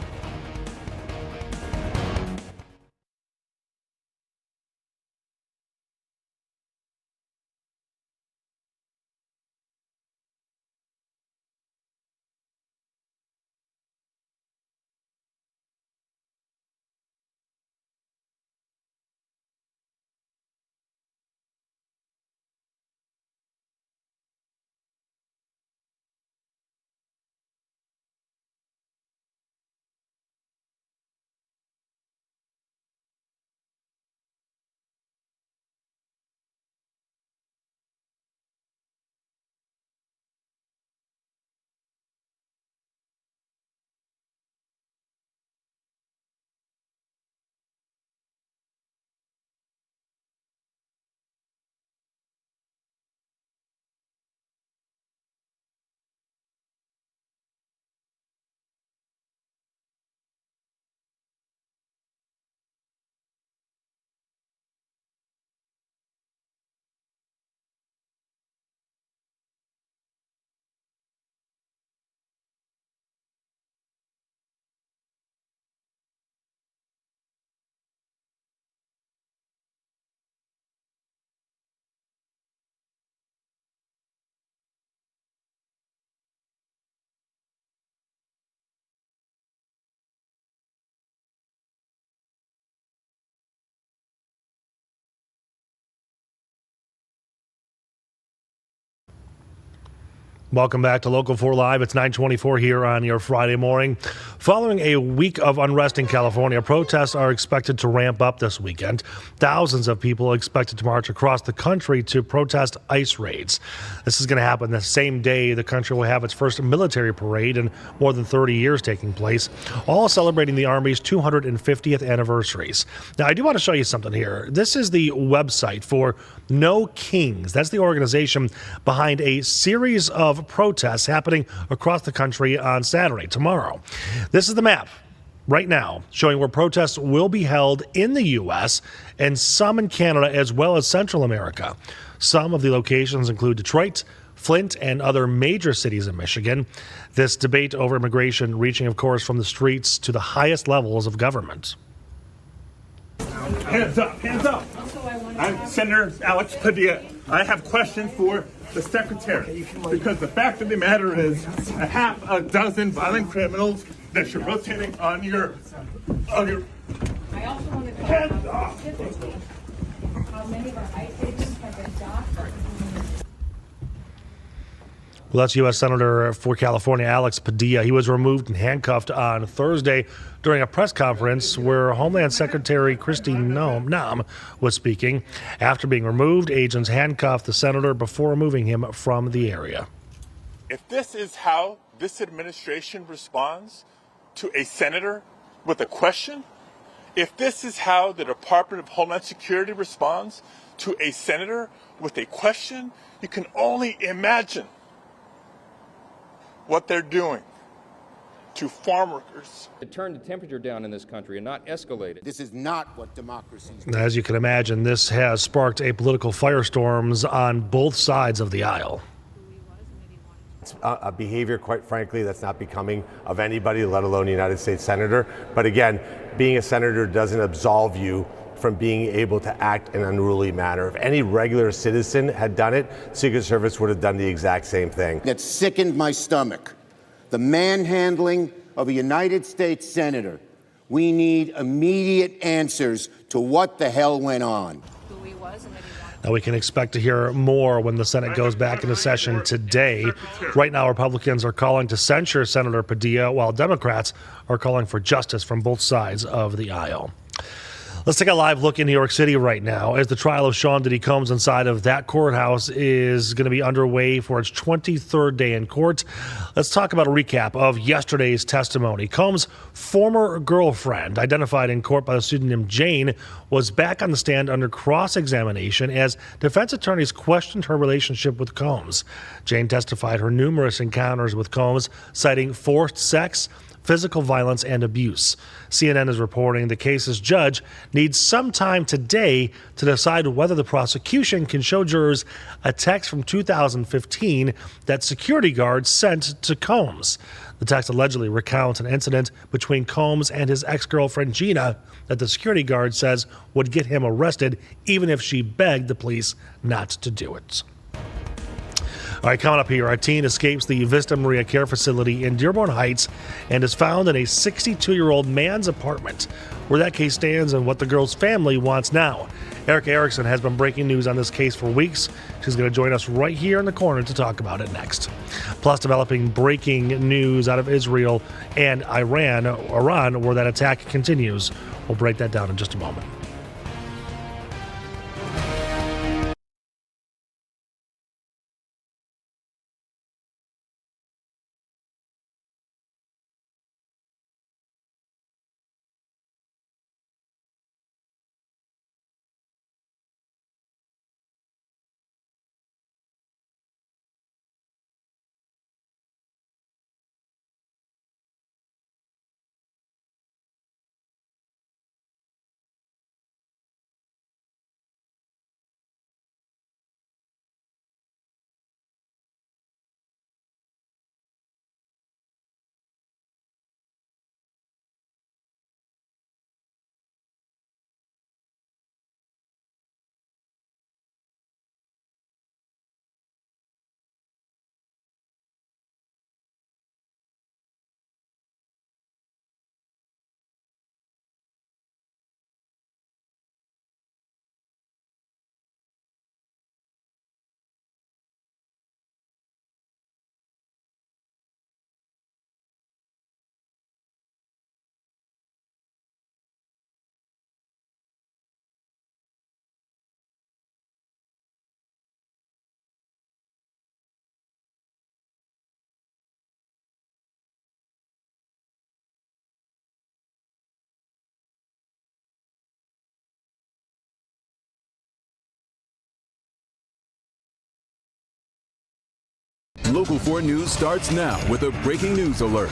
Welcome back to Local 4 Live. It's 9:24 here on your Friday morning. Following a week of unrest in California, protests are expected to ramp up this weekend. Thousands of people are expected to march across the country to protest ICE raids. This is going to happen the same day the country will have its first military parade in more than 30 years taking place, all celebrating the Army's 250th anniversaries. Now, I do want to show you something here. This is the website for No Kings. That's the organization behind a series of protests happening across the country on Saturday, tomorrow. This is the map right now showing where protests will be held in the U.S. and some in Canada as well as Central America. Some of the locations include Detroit, Flint, and other major cities in Michigan. This debate over immigration reaching, of course, from the streets to the highest levels of government. Hands up, hands up. I'm Senator Alex Padilla. I have questions for the secretary, because the fact of the matter is a half a dozen violent criminals that you're rotating on your hands up. Well, that's U.S. Senator for California, Alex Padilla. He was removed and handcuffed on Thursday during a press conference where Homeland Secretary Kristi Noem was speaking. After being removed, agents handcuffed the senator before removing him from the area. If this is how this administration responds to a senator with a question, if this is how the Department of Homeland Security responds to a senator with a question, you can only imagine what they're doing to farm workers. To turn the temperature down in this country and not escalate it. This is not what democracy is. As you can imagine, this has sparked a political firestorms on both sides of the aisle. It's a behavior, quite frankly, that's not becoming of anybody, let alone a United States senator. But again, being a senator doesn't absolve you from being able to act in an unruly manner. If any regular citizen had done it, Secret Service would have done the exact same thing. That sickened my stomach. The manhandling of a United States senator. We need immediate answers to what the hell went on. Now, we can expect to hear more when the Senate goes back into session today. Right now, Republicans are calling to censure Senator Padilla, while Democrats are calling for justice from both sides of the aisle. Let's take a live look in New York City right now as the trial of Sean Diddy Combs inside of that courthouse is going to be underway for its 23rd day in court. Let's talk about a recap of yesterday's testimony. Combs' former girlfriend, identified in court by the pseudonym Jane, was back on the stand under cross-examination as defense attorneys questioned her relationship with Combs. Jane testified her numerous encounters with Combs, citing forced sex, physical violence, and abuse. CNN is reporting the case's judge needs some time today to decide whether the prosecution can show jurors a text from 2015 that security guards sent to Combs. The text allegedly recounts an incident between Combs and his ex-girlfriend Gina that the security guard says would get him arrested even if she begged the police not to do it. All right, coming up here, a teen escapes the Vista Maria Care Facility in Dearborn Heights and is found in a 62-year-old man's apartment. Where that case stands and what the girl's family wants now. Erica Erickson has been breaking news on this case for weeks. She's going to join us right here in the corner to talk about it next. Plus, developing breaking news out of Israel and Iran, where that attack continues. We'll break that down in just a moment. Local 4 News starts now with a breaking news alert.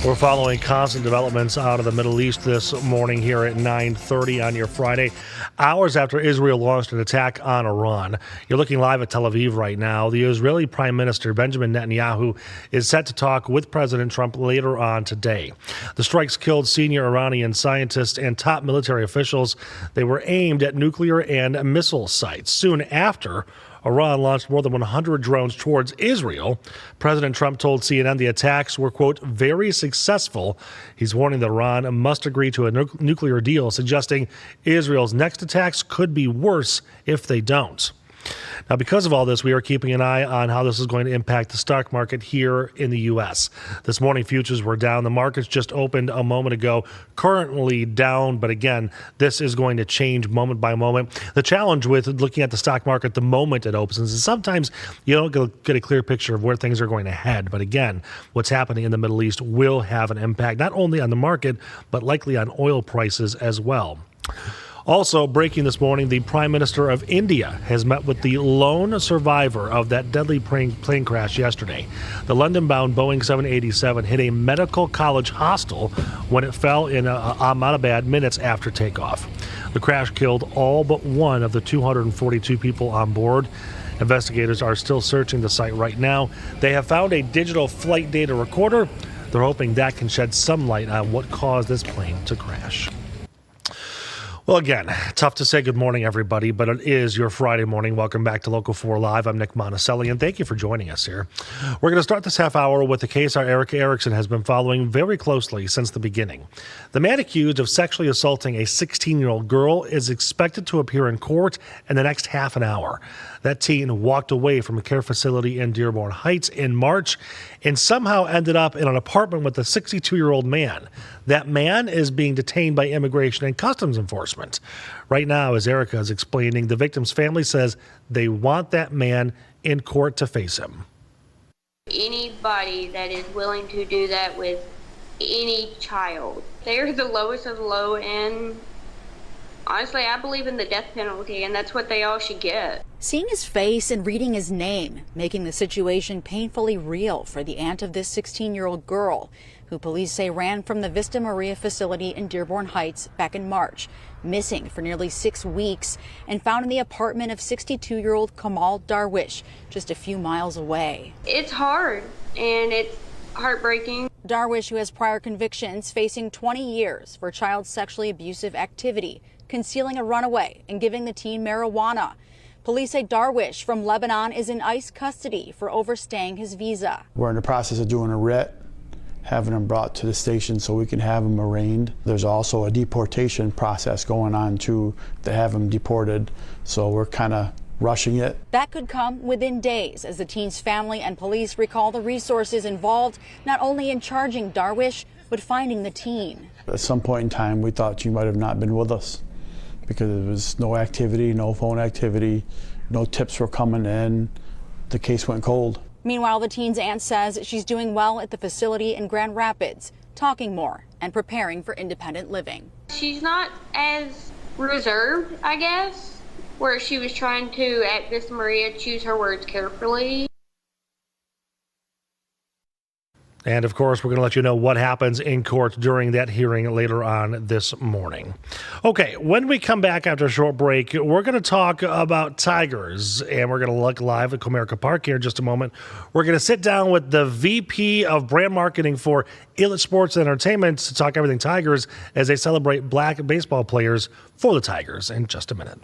We're following constant developments out of the Middle East this morning here at 9:30 on your Friday, hours after Israel launched an attack on Iran. You're looking live at Tel Aviv right now. The Israeli Prime Minister Benjamin Netanyahu is set to talk with President Trump later on today. The strikes killed senior Iranian scientists and top military officials. They were aimed at nuclear and missile sites. Soon after, Iran launched more than 100 drones towards Israel. President Trump told CNN the attacks were, quote, very successful. He's warning that Iran must agree to a nuclear deal, suggesting Israel's next attacks could be worse if they don't. Now, because of all this, we are keeping an eye on how this is going to impact the stock market here in the U.S. This morning, futures were down. The markets just opened a moment ago, currently down. But again, this is going to change moment by moment. The challenge with looking at the stock market the moment it opens is sometimes you don't get a clear picture of where things are going to head. But again, what's happening in the Middle East will have an impact, not only on the market, but likely on oil prices as well. Also, breaking this morning, the Prime Minister of India has met with the lone survivor of that deadly plane crash yesterday. The London-bound Boeing 787 hit a medical college hostel when it fell in Ahmedabad minutes after takeoff. The crash killed all but one of the 242 people on board. Investigators are still searching the site right now. They have found a digital flight data recorder. They're hoping that can shed some light on what caused this plane to crash. Well, again, tough to say good morning, everybody, but it is your Friday morning. Welcome back to Local 4 Live. I'm Nick Monticelli, and thank you for joining us here. We're going to start this half hour with a case our Eric Erickson has been following very closely since the beginning. The man accused of sexually assaulting a 16-year-old girl is expected to appear in court in the next half an hour. That teen walked away from a care facility in Dearborn Heights in March and somehow ended up in an apartment with a 62-year-old man. That man is being detained by Immigration and Customs Enforcement. Right now, as Erica is explaining, the victim's family says they want that man in court to face him. Anybody that is willing to do that with any child, they're the lowest of the low, and honestly, I believe in the death penalty, and that's what they all should get. Seeing his face and reading his name, making the situation painfully real for the aunt of this 16-year-old girl, who police say ran from the Vista Maria facility in Dearborn Heights back in March, missing for nearly 6 weeks, and found in the apartment of 62-year-old Kamal Darwish, just a few miles away. It's hard, and it's heartbreaking. Darwish, who has prior convictions, facing 20 years for child sexually abusive activity, concealing a runaway, and giving the teen marijuana. Police say Darwish from Lebanon is in ICE custody for overstaying his visa. We're in the process of doing a writ, having him brought to the station so we can have him arraigned. There's also a deportation process going on to have him deported, so we're kind of rushing it. That could come within days as the teen's family and police recall the resources involved, not only in charging Darwish, but finding the teen. At some point in time, we thought you might have not been with us because there was no activity, no phone activity, no tips were coming in. The case went cold. Meanwhile, the teen's aunt says she's doing well at the facility in Grand Rapids, talking more and preparing for independent living. She's not as reserved, I guess, where she was trying to, at Vista Maria, choose her words carefully. And, of course, we're going to let you know what happens in court during that hearing later on this morning. Okay, when we come back after a short break, we're going to talk about Tigers, and we're going to look live at Comerica Park here in just a moment. We're going to sit down with the VP of Brand Marketing for Illit Sports and Entertainment to talk everything Tigers as they celebrate black baseball players for the Tigers in just a minute.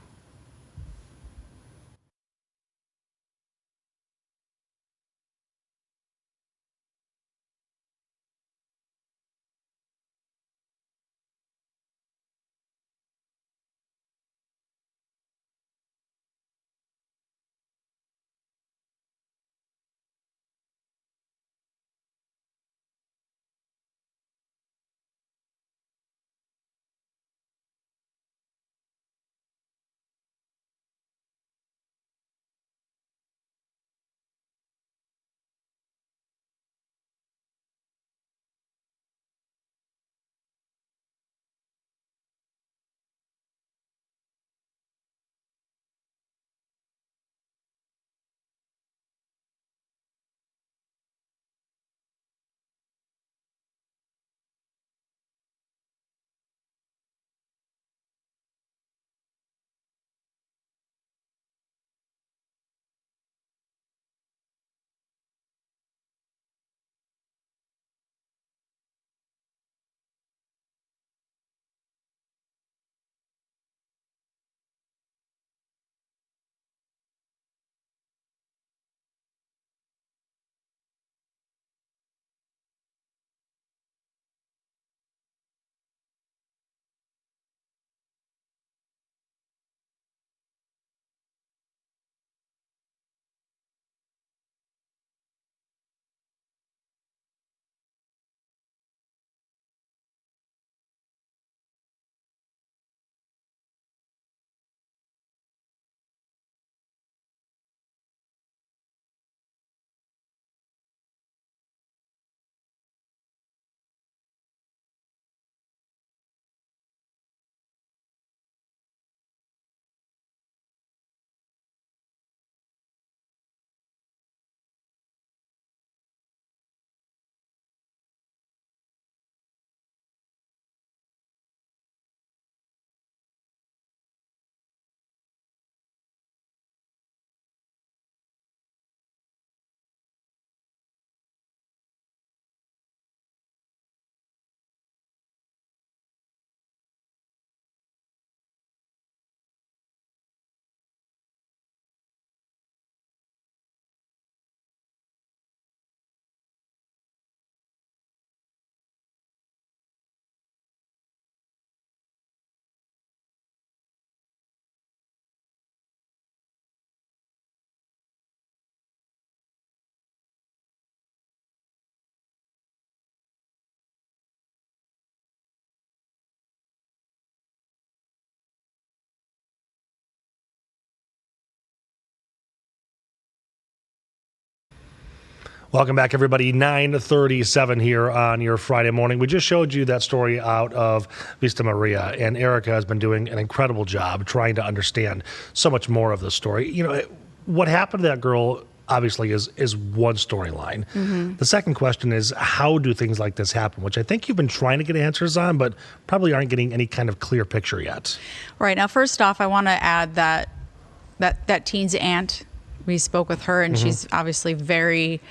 Welcome back, everybody. 9:37 here on your Friday morning. We just showed you that story out of Vista Maria, and Erica has been doing an incredible job trying to understand so much more of the story. You know, what happened to that girl obviously is one storyline. Mm-hmm. The second question is, how do things like this happen? Which I think you've been trying to get answers on, but probably aren't getting any kind of clear picture yet. Right. Now, first off, I want to add that teen's aunt, we spoke with her, and she's obviously very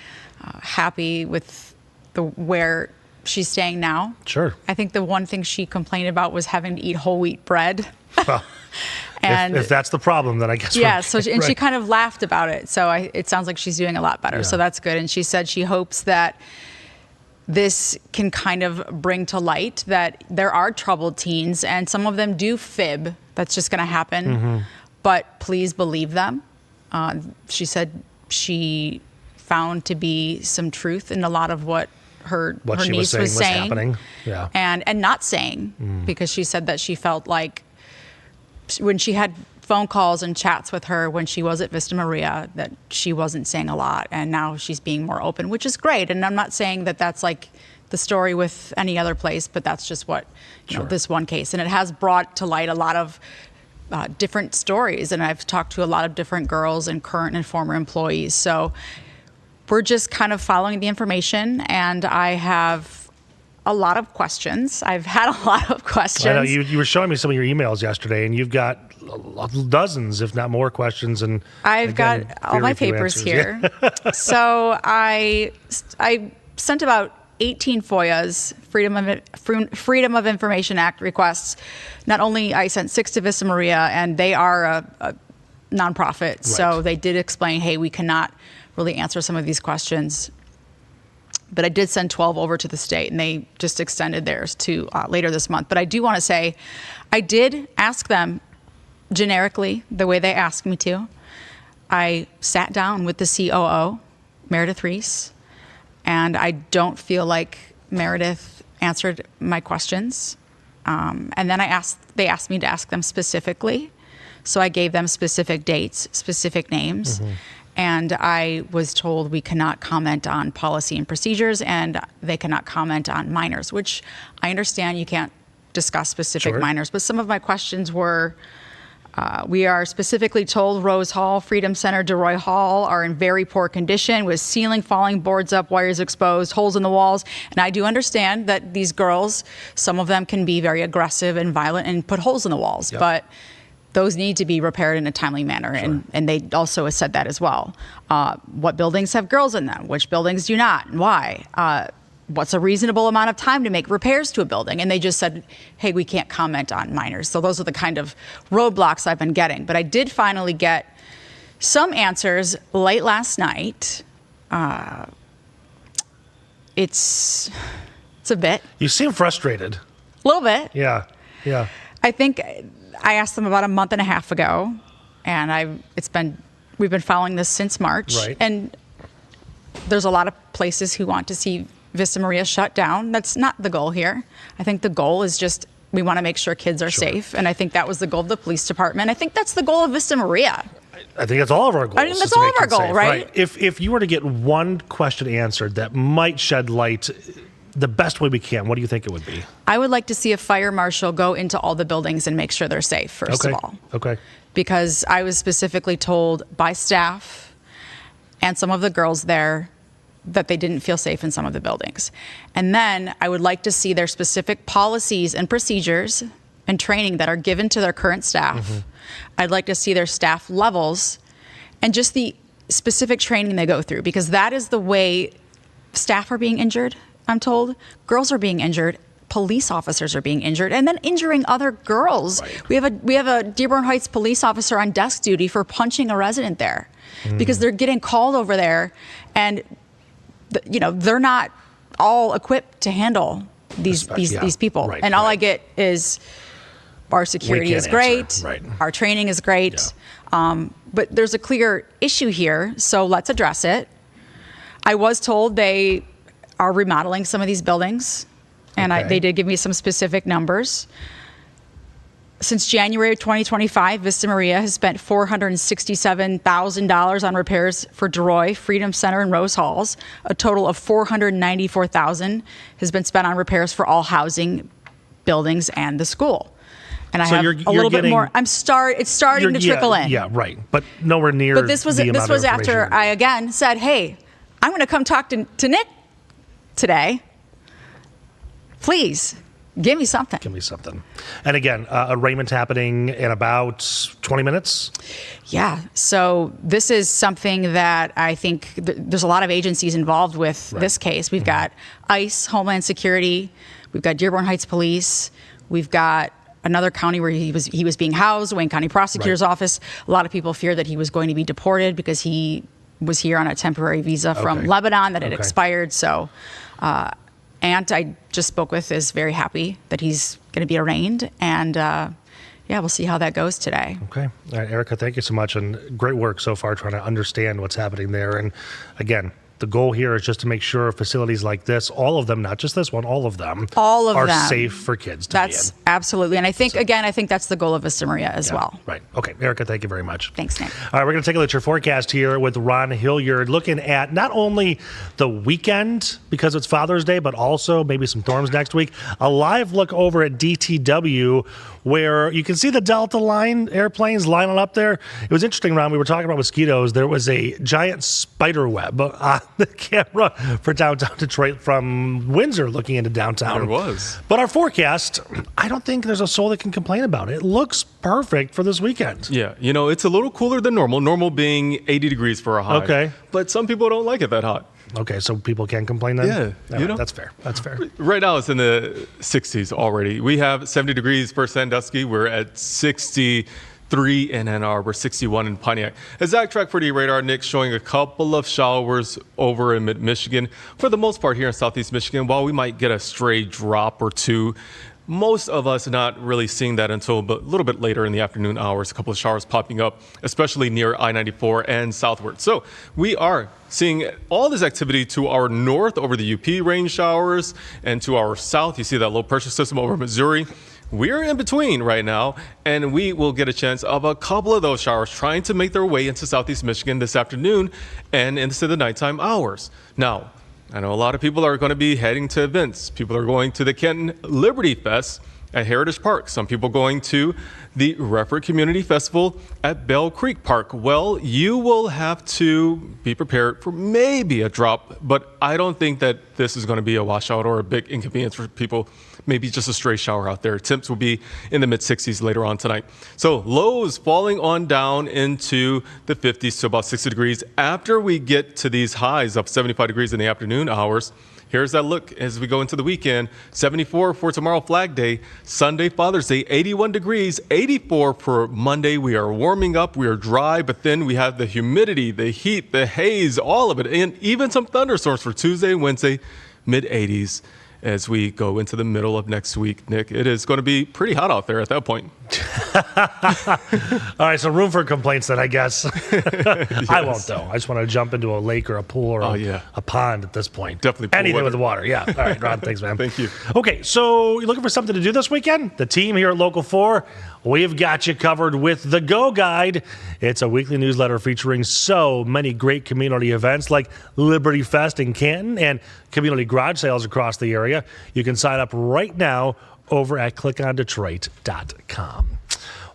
happy with where she's staying now. Sure. I think the one thing she complained about was having to eat whole wheat bread. Well, and if that's the problem, then I guess yeah. we're So okay. and she Right. kind of laughed about it. So it sounds like she's doing a lot better. Yeah. So that's good. And she said she hopes that this can kind of bring to light that there are troubled teens, and some of them do fib. That's just going to happen. Mm-hmm. But please believe them. She said she found to be some truth in a lot of what her She niece was was saying happening. Yeah. and not saying, because she said that she felt like when she had phone calls and chats with her when she was at Vista Maria, that she wasn't saying a lot, and now she's being more open, which is great. And I'm not saying that that's like the story with any other place, but that's just what you know, this one case, and it has brought to light a lot of different stories. And I've talked to a lot of different girls and current and former employees. So we're just kind of following the information, and I have a lot of questions. I've had a lot of questions. I know you were showing me some of your emails yesterday, and you've got dozens, if not more, questions. And I've again, got all my very few papers answers. here. Yeah. So I sent about 18 FOIAs, Freedom of Information Act requests. Not only I sent 6 to Vista Maria, and they are a nonprofit, so they did explain, hey, we cannot really answer some of these questions. But I did send 12 over to the state, and they just extended theirs to later this month. But I do want to say, I did ask them generically the way they asked me to. I sat down with the COO, Meredith Reese, and I don't feel like Meredith answered my questions. And then they asked me to ask them specifically. So I gave them specific dates, specific names. And I was told we cannot comment on policy and procedures, and they cannot comment on minors, which I understand you can't discuss specific minors. But some of my questions were, we are specifically told Rose Hall, Freedom Center, DeRoy Hall are in very poor condition with ceiling falling, boards up, wires exposed, holes in the walls. And I do understand that these girls, some of them can be very aggressive and violent and put holes in the walls. But those need to be repaired in a timely manner. And they also said that as well. What buildings have girls in them? Which buildings do not? And why? What's a reasonable amount of time to make repairs to a building? And they just said, hey, we can't comment on minors. So those are the kind of roadblocks I've been getting. But I did finally get some answers late last night. It's a bit. You seem frustrated. A little bit. Yeah. I think I asked them about a month and a half ago, and we've been following this since March. Right. And there's a lot of places who want to see Vista Maria shut down. That's not the goal here. I think the goal is just we want to make sure kids are safe, and I think that was the goal of the police department. I think that's the goal of Vista Maria. I think that's all of our goals. I think that's all of our goal, right? If you were to get one question answered that might shed light the best way we can, what do you think it would be? I would like to see a fire marshal go into all the buildings and make sure they're safe, first of all. Okay. Because I was specifically told by staff and some of the girls there that they didn't feel safe in some of the buildings. And then I would like to see their specific policies and procedures and training that are given to their current staff. I'd like to see their staff levels and just the specific training they go through, because that is the way staff are being injured, I'm told. Girls are being injured. Police officers are being injured and then injuring other girls. We have a Dearborn Heights police officer on desk duty for punching a resident there because they're getting called over there, and they're not all equipped to handle these people. And all I get is our security is great, our training is great, but there's a clear issue here, so let's address it. I was told they are remodeling some of these buildings, and they did give me some specific numbers. Since January of 2025, Vista Maria has spent $467,000 on repairs for DeRoy, Freedom Center, and Rose Halls. A total of $494,000 has been spent on repairs for all housing buildings and the school. And I have a little bit more. It's starting to trickle in. Yeah, right. But nowhere near. But this was after I again said, "Hey, I'm going to come talk to Nick today. Please." Give me something. Give me something. And again, arraignment happening in about 20 minutes? Yeah. So this is something that I think there's a lot of agencies involved with this case. We've got ICE, Homeland Security. We've got Dearborn Heights Police. We've got another county where he was being housed, Wayne County Prosecutor's Office. A lot of people fear that he was going to be deported because he was here on a temporary visa from Lebanon that had expired. So Aunt I just spoke with is very happy that he's going to be arraigned, and we'll see how that goes today. Okay. All right, Erica, thank you so much, and great work so far trying to understand what's happening there. And again, the goal here is just to make sure facilities like this, all of them, not just this one, all of them, are safe for kids to be in. Absolutely. And I think, I think that's the goal of Vista Maria as well. Right. Okay. Erica, thank you very much. Thanks, Nick. All right, we're going to take a look at your forecast here with Ron Hilliard, looking at not only the weekend because it's Father's Day, but also maybe some storms next week. A live look over at DTW where you can see the Delta line airplanes lining up there. It was interesting, Ron, we were talking about mosquitoes. There was a giant spider web on the camera for downtown Detroit from Windsor looking into downtown. There was. But our forecast, I don't think there's a soul that can complain about it. It looks perfect for this weekend. Yeah, it's a little cooler than normal. Normal being 80 degrees for a high. Okay. But some people don't like it that hot. Okay, so people can complain then? Yeah. That's fair. That's fair. Right now it's in the 60s already. We have 70 degrees for Sandusky. We're at 63 in Ann Arbor, 61 in Pontiac. A Zach Track 4D radar, Nick, showing a couple of showers over in mid-Michigan. For the most part here in southeast Michigan, while we might get a stray drop or two, most of us not really seeing that until a little bit later in the afternoon hours, a couple of showers popping up, especially near I-94 and southward. So we are seeing all this activity to our north over the UP rain showers, and to our south, you see that low pressure system over Missouri. We're in between right now, and we will get a chance of a couple of those showers trying to make their way into southeast Michigan this afternoon and into the nighttime hours. Now, I know a lot of people are going to be heading to events. People are going to the Kenton Liberty Fest at Heritage Park. Some people going to the Redford Community Festival at Bell Creek Park. Well, you will have to be prepared for maybe a drop, but I don't think that this is going to be a washout or a big inconvenience for people. Maybe just a stray shower out there. Temps will be in the mid-60s later on tonight. So lows falling on down into the 50s to about 60 degrees after we get to these highs of 75 degrees in the afternoon hours. Here's that look as we go into the weekend. 74 for tomorrow, Flag Day. Sunday, Father's Day, 81 degrees. 84 for Monday. We are warming up. We are dry, but then we have the humidity, the heat, the haze, all of it, and even some thunderstorms for Tuesday and Wednesday, mid-80s. As we go into the middle of next week, Nick, it is going to be pretty hot out there at that point. All right, so room for complaints then, I guess. Yes. I won't, though. I just want to jump into a lake or a pool or a pond at this point. Definitely pool anything weather. with the water. Yeah. All right, Ron, thanks, man. Thank you. Okay, so you're looking for something to do this weekend? The team here at Local 4, we've got you covered with the Go Guide. It's a weekly newsletter featuring so many great community events like Liberty Fest in Canton and community garage sales across the area. You can sign up right now over at clickondetroit.com.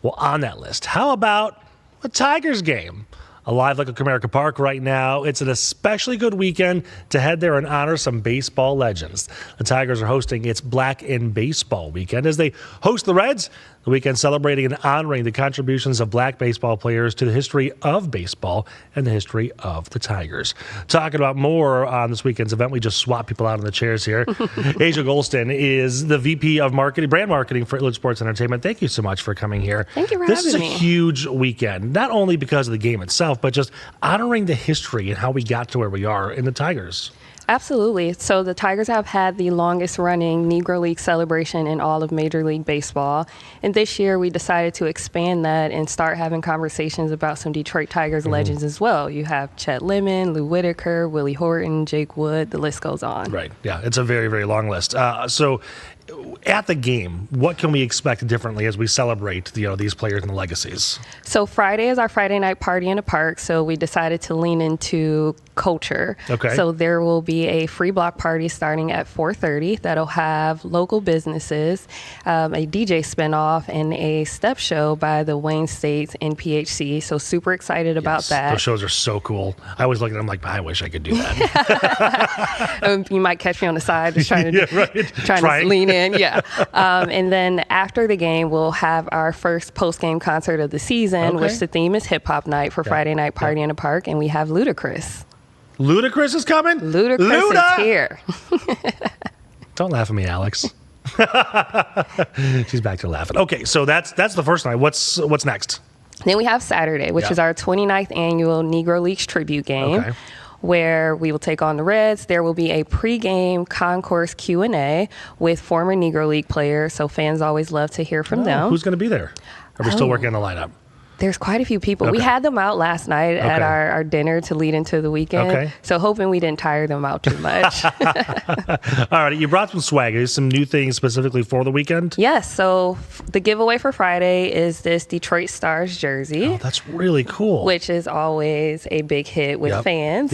Well, on that list, how about a Tigers game? Alive like a Comerica Park right now. It's an especially good weekend to head there and honor some baseball legends. The Tigers are hosting its Black in Baseball weekend as they host the Reds. The weekend celebrating and honoring the contributions of black baseball players to the history of baseball and the history of the Tigers. Talking about more on this weekend's event, we just swap people out in the chairs here. Asia Golston is the VP of brand marketing for Illich Sports Entertainment. Thank you so much for coming here. Thank you for having me. This is a huge weekend, not only because of the game itself, but just honoring the history and how we got to where we are in the Tigers. Absolutely. So the Tigers have had the longest running Negro League celebration in all of Major League Baseball. And this year we decided to expand that and start having conversations about some Detroit Tigers legends as well. You have Chet Lemon, Lou Whitaker, Willie Horton, Jake Wood, the list goes on. Right. Yeah, it's a very, very long list. So at the game, what can we expect differently as we celebrate these players and the legacies? So Friday is our Friday night party in the park. So we decided to lean into culture. Okay. So there will be a free block party starting at 4:30 that'll have local businesses, a DJ spinoff, and a step show by the Wayne State's NPHC. So super excited about that. Those shows are so cool. I always look at them like, I wish I could do that. You might catch me on the side just trying to lean in. Yeah. And then after the game, we'll have our first post-game concert of the season, which the theme is hip hop night for Friday night party in the park. And we have Ludacris. Ludacris is coming? Ludacris is here. Don't laugh at me, Alex. She's back to laughing. Okay, so that's the first night. What's next? Then we have Saturday, which is our 29th annual Negro Leagues tribute game. Where we will take on the Reds. There will be a pregame concourse Q&A with former Negro League players, so fans always love to hear from them. Who's going to be there? Are we still working on the lineup? There's quite a few people. We had them out last night at our dinner to lead into the weekend. So hoping we didn't tire them out too much. All right. You brought some swag. Some new things specifically for the weekend? Yes. So the giveaway for Friday is this Detroit Stars jersey. Oh, that's really cool. Which is always a big hit with fans.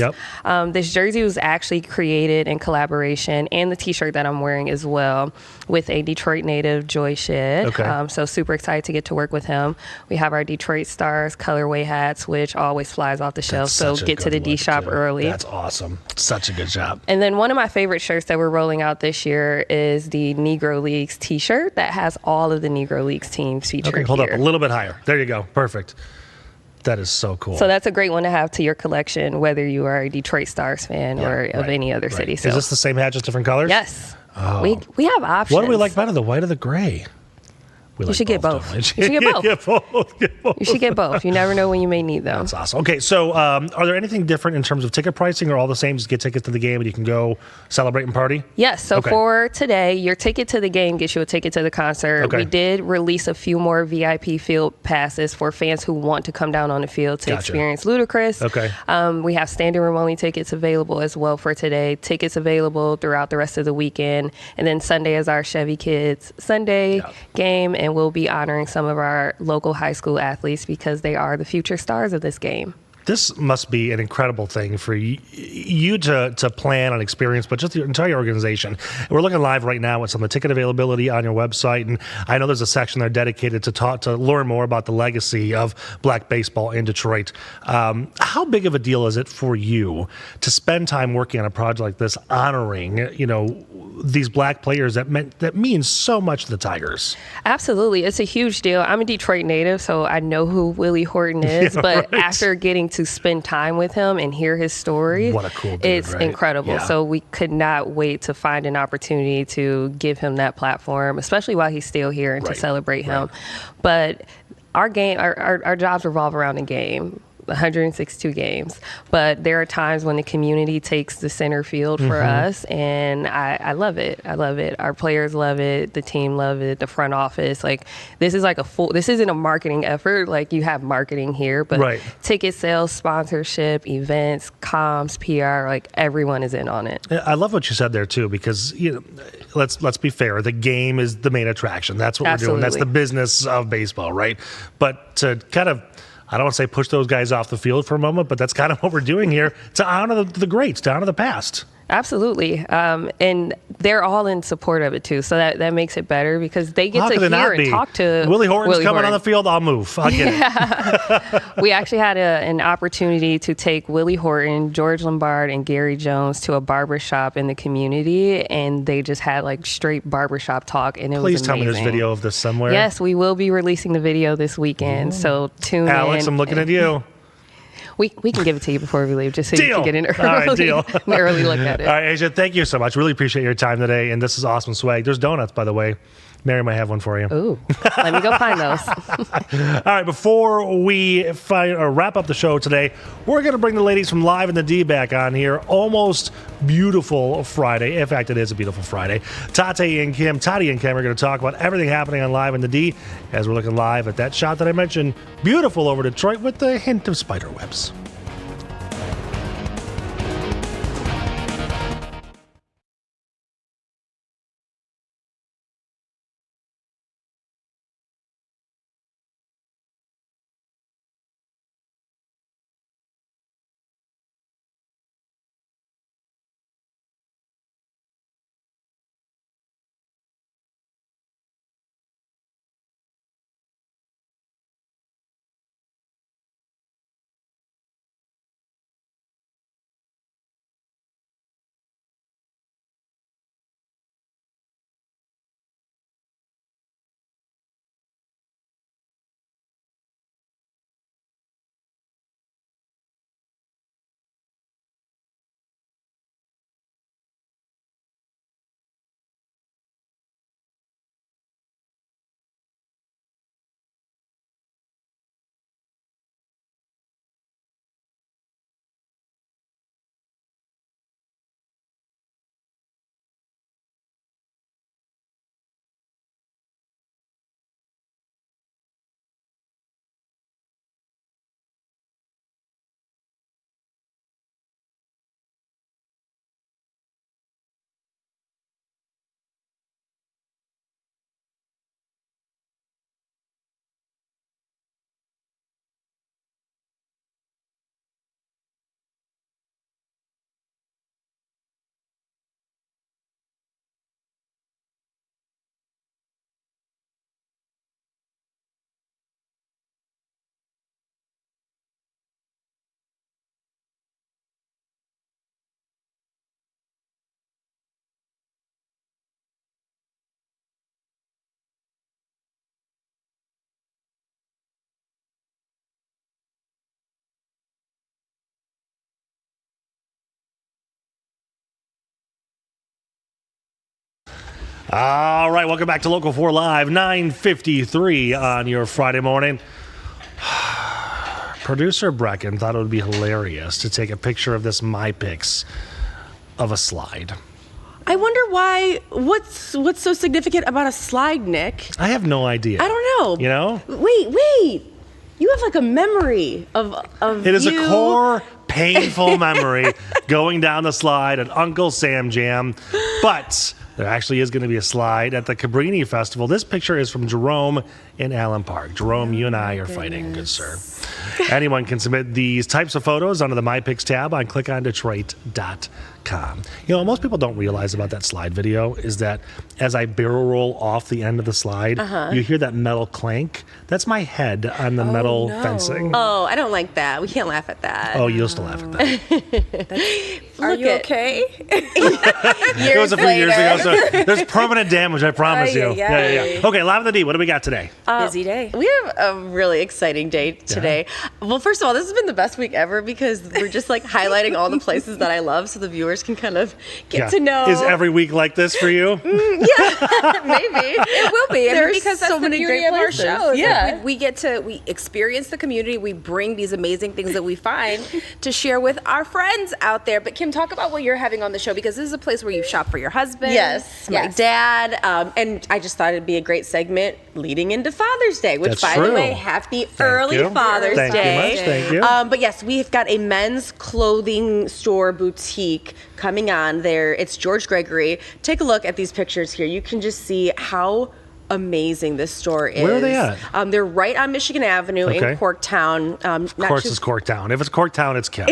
This jersey was actually created in collaboration, and the T-shirt that I'm wearing as well, with a Detroit native, Joy Shed. So super excited to get to work with him. We have our Detroit Stars colorway hats, which always flies off the shelf. So get to the D shop early. That's awesome. Such a good job. And then one of my favorite shirts that we're rolling out this year is the Negro Leagues T-shirt that has all of the Negro Leagues teams featured. Okay, hold up a little bit higher. There you go. Perfect. That is so cool. So that's a great one to have to your collection, whether you are a Detroit Stars fan or of any other city. So is this the same hat, just different colors? Yes. Oh. We have options. What do we like better, the white or the gray? You should get both. You should get both. You should get both. You never know when you may need them. That's awesome. Okay, so are there anything different in terms of ticket pricing, or all the same? Just get tickets to the game and you can go celebrate and party? Yes. So for today, your ticket to the game gets you a ticket to the concert. We did release a few more VIP field passes for fans who want to come down on the field to experience Ludacris. We have standing room only tickets available as well for today. Tickets available throughout the rest of the weekend. And then Sunday is our Chevy Kids Sunday game, and we'll be honoring some of our local high school athletes because they are the future stars of this game. This must be an incredible thing for you to plan and experience, but just the entire organization. We're looking live right now at some of the ticket availability on your website, and I know there's a section there dedicated to learn more about the legacy of Black baseball in Detroit. How big of a deal is it for you to spend time working on a project like this, honoring these Black players that mean so much to the Tigers? Absolutely, it's a huge deal. I'm a Detroit native, so I know who Willie Horton is. But after getting to spend time with him and hear his story, what a cool dude, it's incredible. So we could not wait to find an opportunity to give him that platform, especially while he's still here, and to celebrate him. But our jobs revolve around the game. 162 games, but there are times when the community takes the center field for us, and I love it. I love it. Our players love it. The team love it. The front office, this is this isn't a marketing effort. You have marketing here, but ticket sales, sponsorship, events, comms, PR, everyone is in on it. I love what you said there too, because let's be fair. The game is the main attraction. That's what we're doing. That's the business of baseball, right? But to kind of, I don't want to say push those guys off the field for a moment, but that's kind of what we're doing here, to honor the greats, to honor the past. Absolutely. And they're all in support of it too. So that makes it better because they get to hear and talk to Willie Horton's coming on the field. I'll move. I'll get it. We actually had an opportunity to take Willie Horton, George Lombard, and Gary Jones to a barbershop in the community, and they just had straight barbershop talk, and it was amazing. Please tell me there's video of this somewhere. Yes, we will be releasing the video this weekend. So tune in. Alex, I'm looking at you. We can give it to you before we leave, just so you can get in early, all right, deal. an early look at it. All right, Asia, thank you so much. Really appreciate your time today, and this is awesome swag. There's donuts, by the way. Mary might have one for you. Ooh, let me go find those. All right, before we wrap up the show today, we're going to bring the ladies from Live in the D back on here. Almost beautiful Friday. In fact, it is a beautiful Friday. Tati and Kim are going to talk about everything happening on Live in the D as we're looking live at that shot that I mentioned. Beautiful over Detroit with a hint of spider webs. All right, welcome back to Local 4 Live, 9:53 on your Friday morning. Producer Brecken thought it would be hilarious to take a picture of this MyPix of a slide. I wonder why. What's so significant about a slide, Nick? I have no idea. I don't know. You know? Wait. You have like a memory of It is you. a core painful memory going down the slide at Uncle Sam Jam. But there actually is going to be a slide at the Cabrini Festival. This picture is from Jerome in Allen Park. Jerome, you and I are fighting, good sir. Anyone can submit these types of photos under the MyPix tab on clickondetroit.com. You know, most people don't realize about that slide video is that as I barrel roll off the end of the slide, you hear that metal clank. That's my head on the metal fencing. Oh, I don't like that. We can't laugh at that. Oh, you used to laugh at that. Are you okay? It was a few years ago, so there's permanent damage, I promise you. Yeah. Okay, Live in the D, what do we got today? Busy day. We have a really exciting day today. Well, first of all, this has been the best week ever because we're just like highlighting all the places that I love so the viewers can kind of get to know. Is every week like this for you? Yeah, maybe. It will be. There's Because that's so the many beauty great of our places. shows. Yeah. Like, we experience the community. We bring these amazing things that we find to share with our friends out there. But Kim, talk about what you're having on the show because this is a place where you shop for your husband. Yes, my dad. And I just thought it'd be a great segment leading into Father's Day, which, by the way, happy early Father's Day. Thank you. But yes, we've got a men's clothing store boutique coming on there. It's George Gregory. Take a look at these pictures here. You can just see how amazing this store is. Where are they at? They're right on Michigan Avenue in Corktown. Of course it's Corktown. If it's Corktown, it's Kim.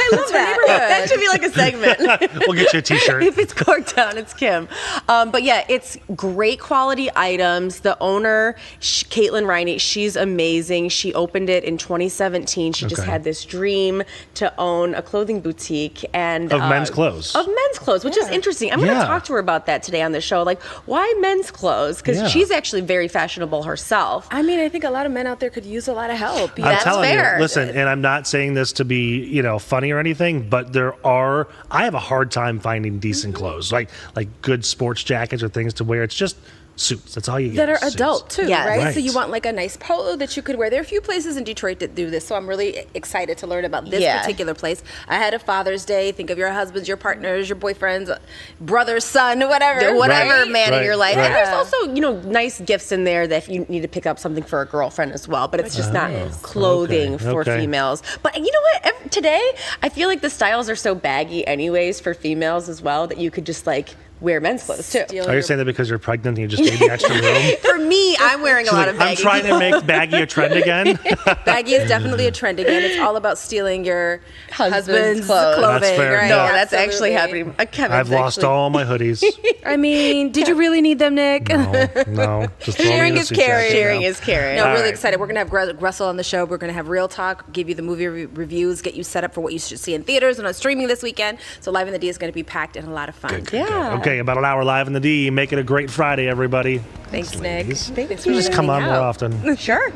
I love that. That should be like a segment. We'll get you a t-shirt. If it's Corktown, it's Kim. But yeah, it's great quality items. The owner, Caitlin Riney, she's amazing. She opened it in 2017. She just had this dream to own a clothing boutique and of men's clothes. Of men's clothes, which is interesting. I'm going to talk to her about that today on the show. Like, why men's clothes? Because she's actually very fashionable herself. I mean, I think a lot of men out there could use a lot of help. I'm telling you, listen, and I'm not saying this to be, funny or anything, but I have a hard time finding decent clothes, like good sports jackets or things to wear. It's just suits. That's all you get. That are suits. adult too, right? So you Right. want like a nice polo that you could wear. There are a few places in Detroit that do this, so I'm really excited to learn about this particular place. Ahead of Father's Day, think of your husbands, your partners, your boyfriends, brother, son, whatever man in your life. Right. And there's also, nice gifts in there that if you need to pick up something for a girlfriend as well. But it's just not clothing for females. But you know what? Today, I feel like the styles are so baggy anyways for females as well that you could just wear men's clothes too. Are you saying that because you're pregnant and you just need the extra room? For me, I'm wearing a lot of baggy I'm trying to make baggy a trend again. Baggy is definitely a trend again. It's all about stealing your husband's clothing. That's fair. Right? No, that's actually happening. I've lost all my hoodies. I mean, did you really need them, Nick? No. Just throw me Sharing in a is suit jacket caring. Sharing now. is caring. No, All really right. excited. We're going to have Russell on the show. We're going to have Real Talk, give you the movie reviews, get you set up for what you should see in theaters and on streaming this weekend. So Live in the D is going to be packed and a lot of fun. Good. Okay, about an hour Live in the D. Make it a great Friday, everybody. Thanks, Nick. Ladies. Thanks You just come on more often. Sure.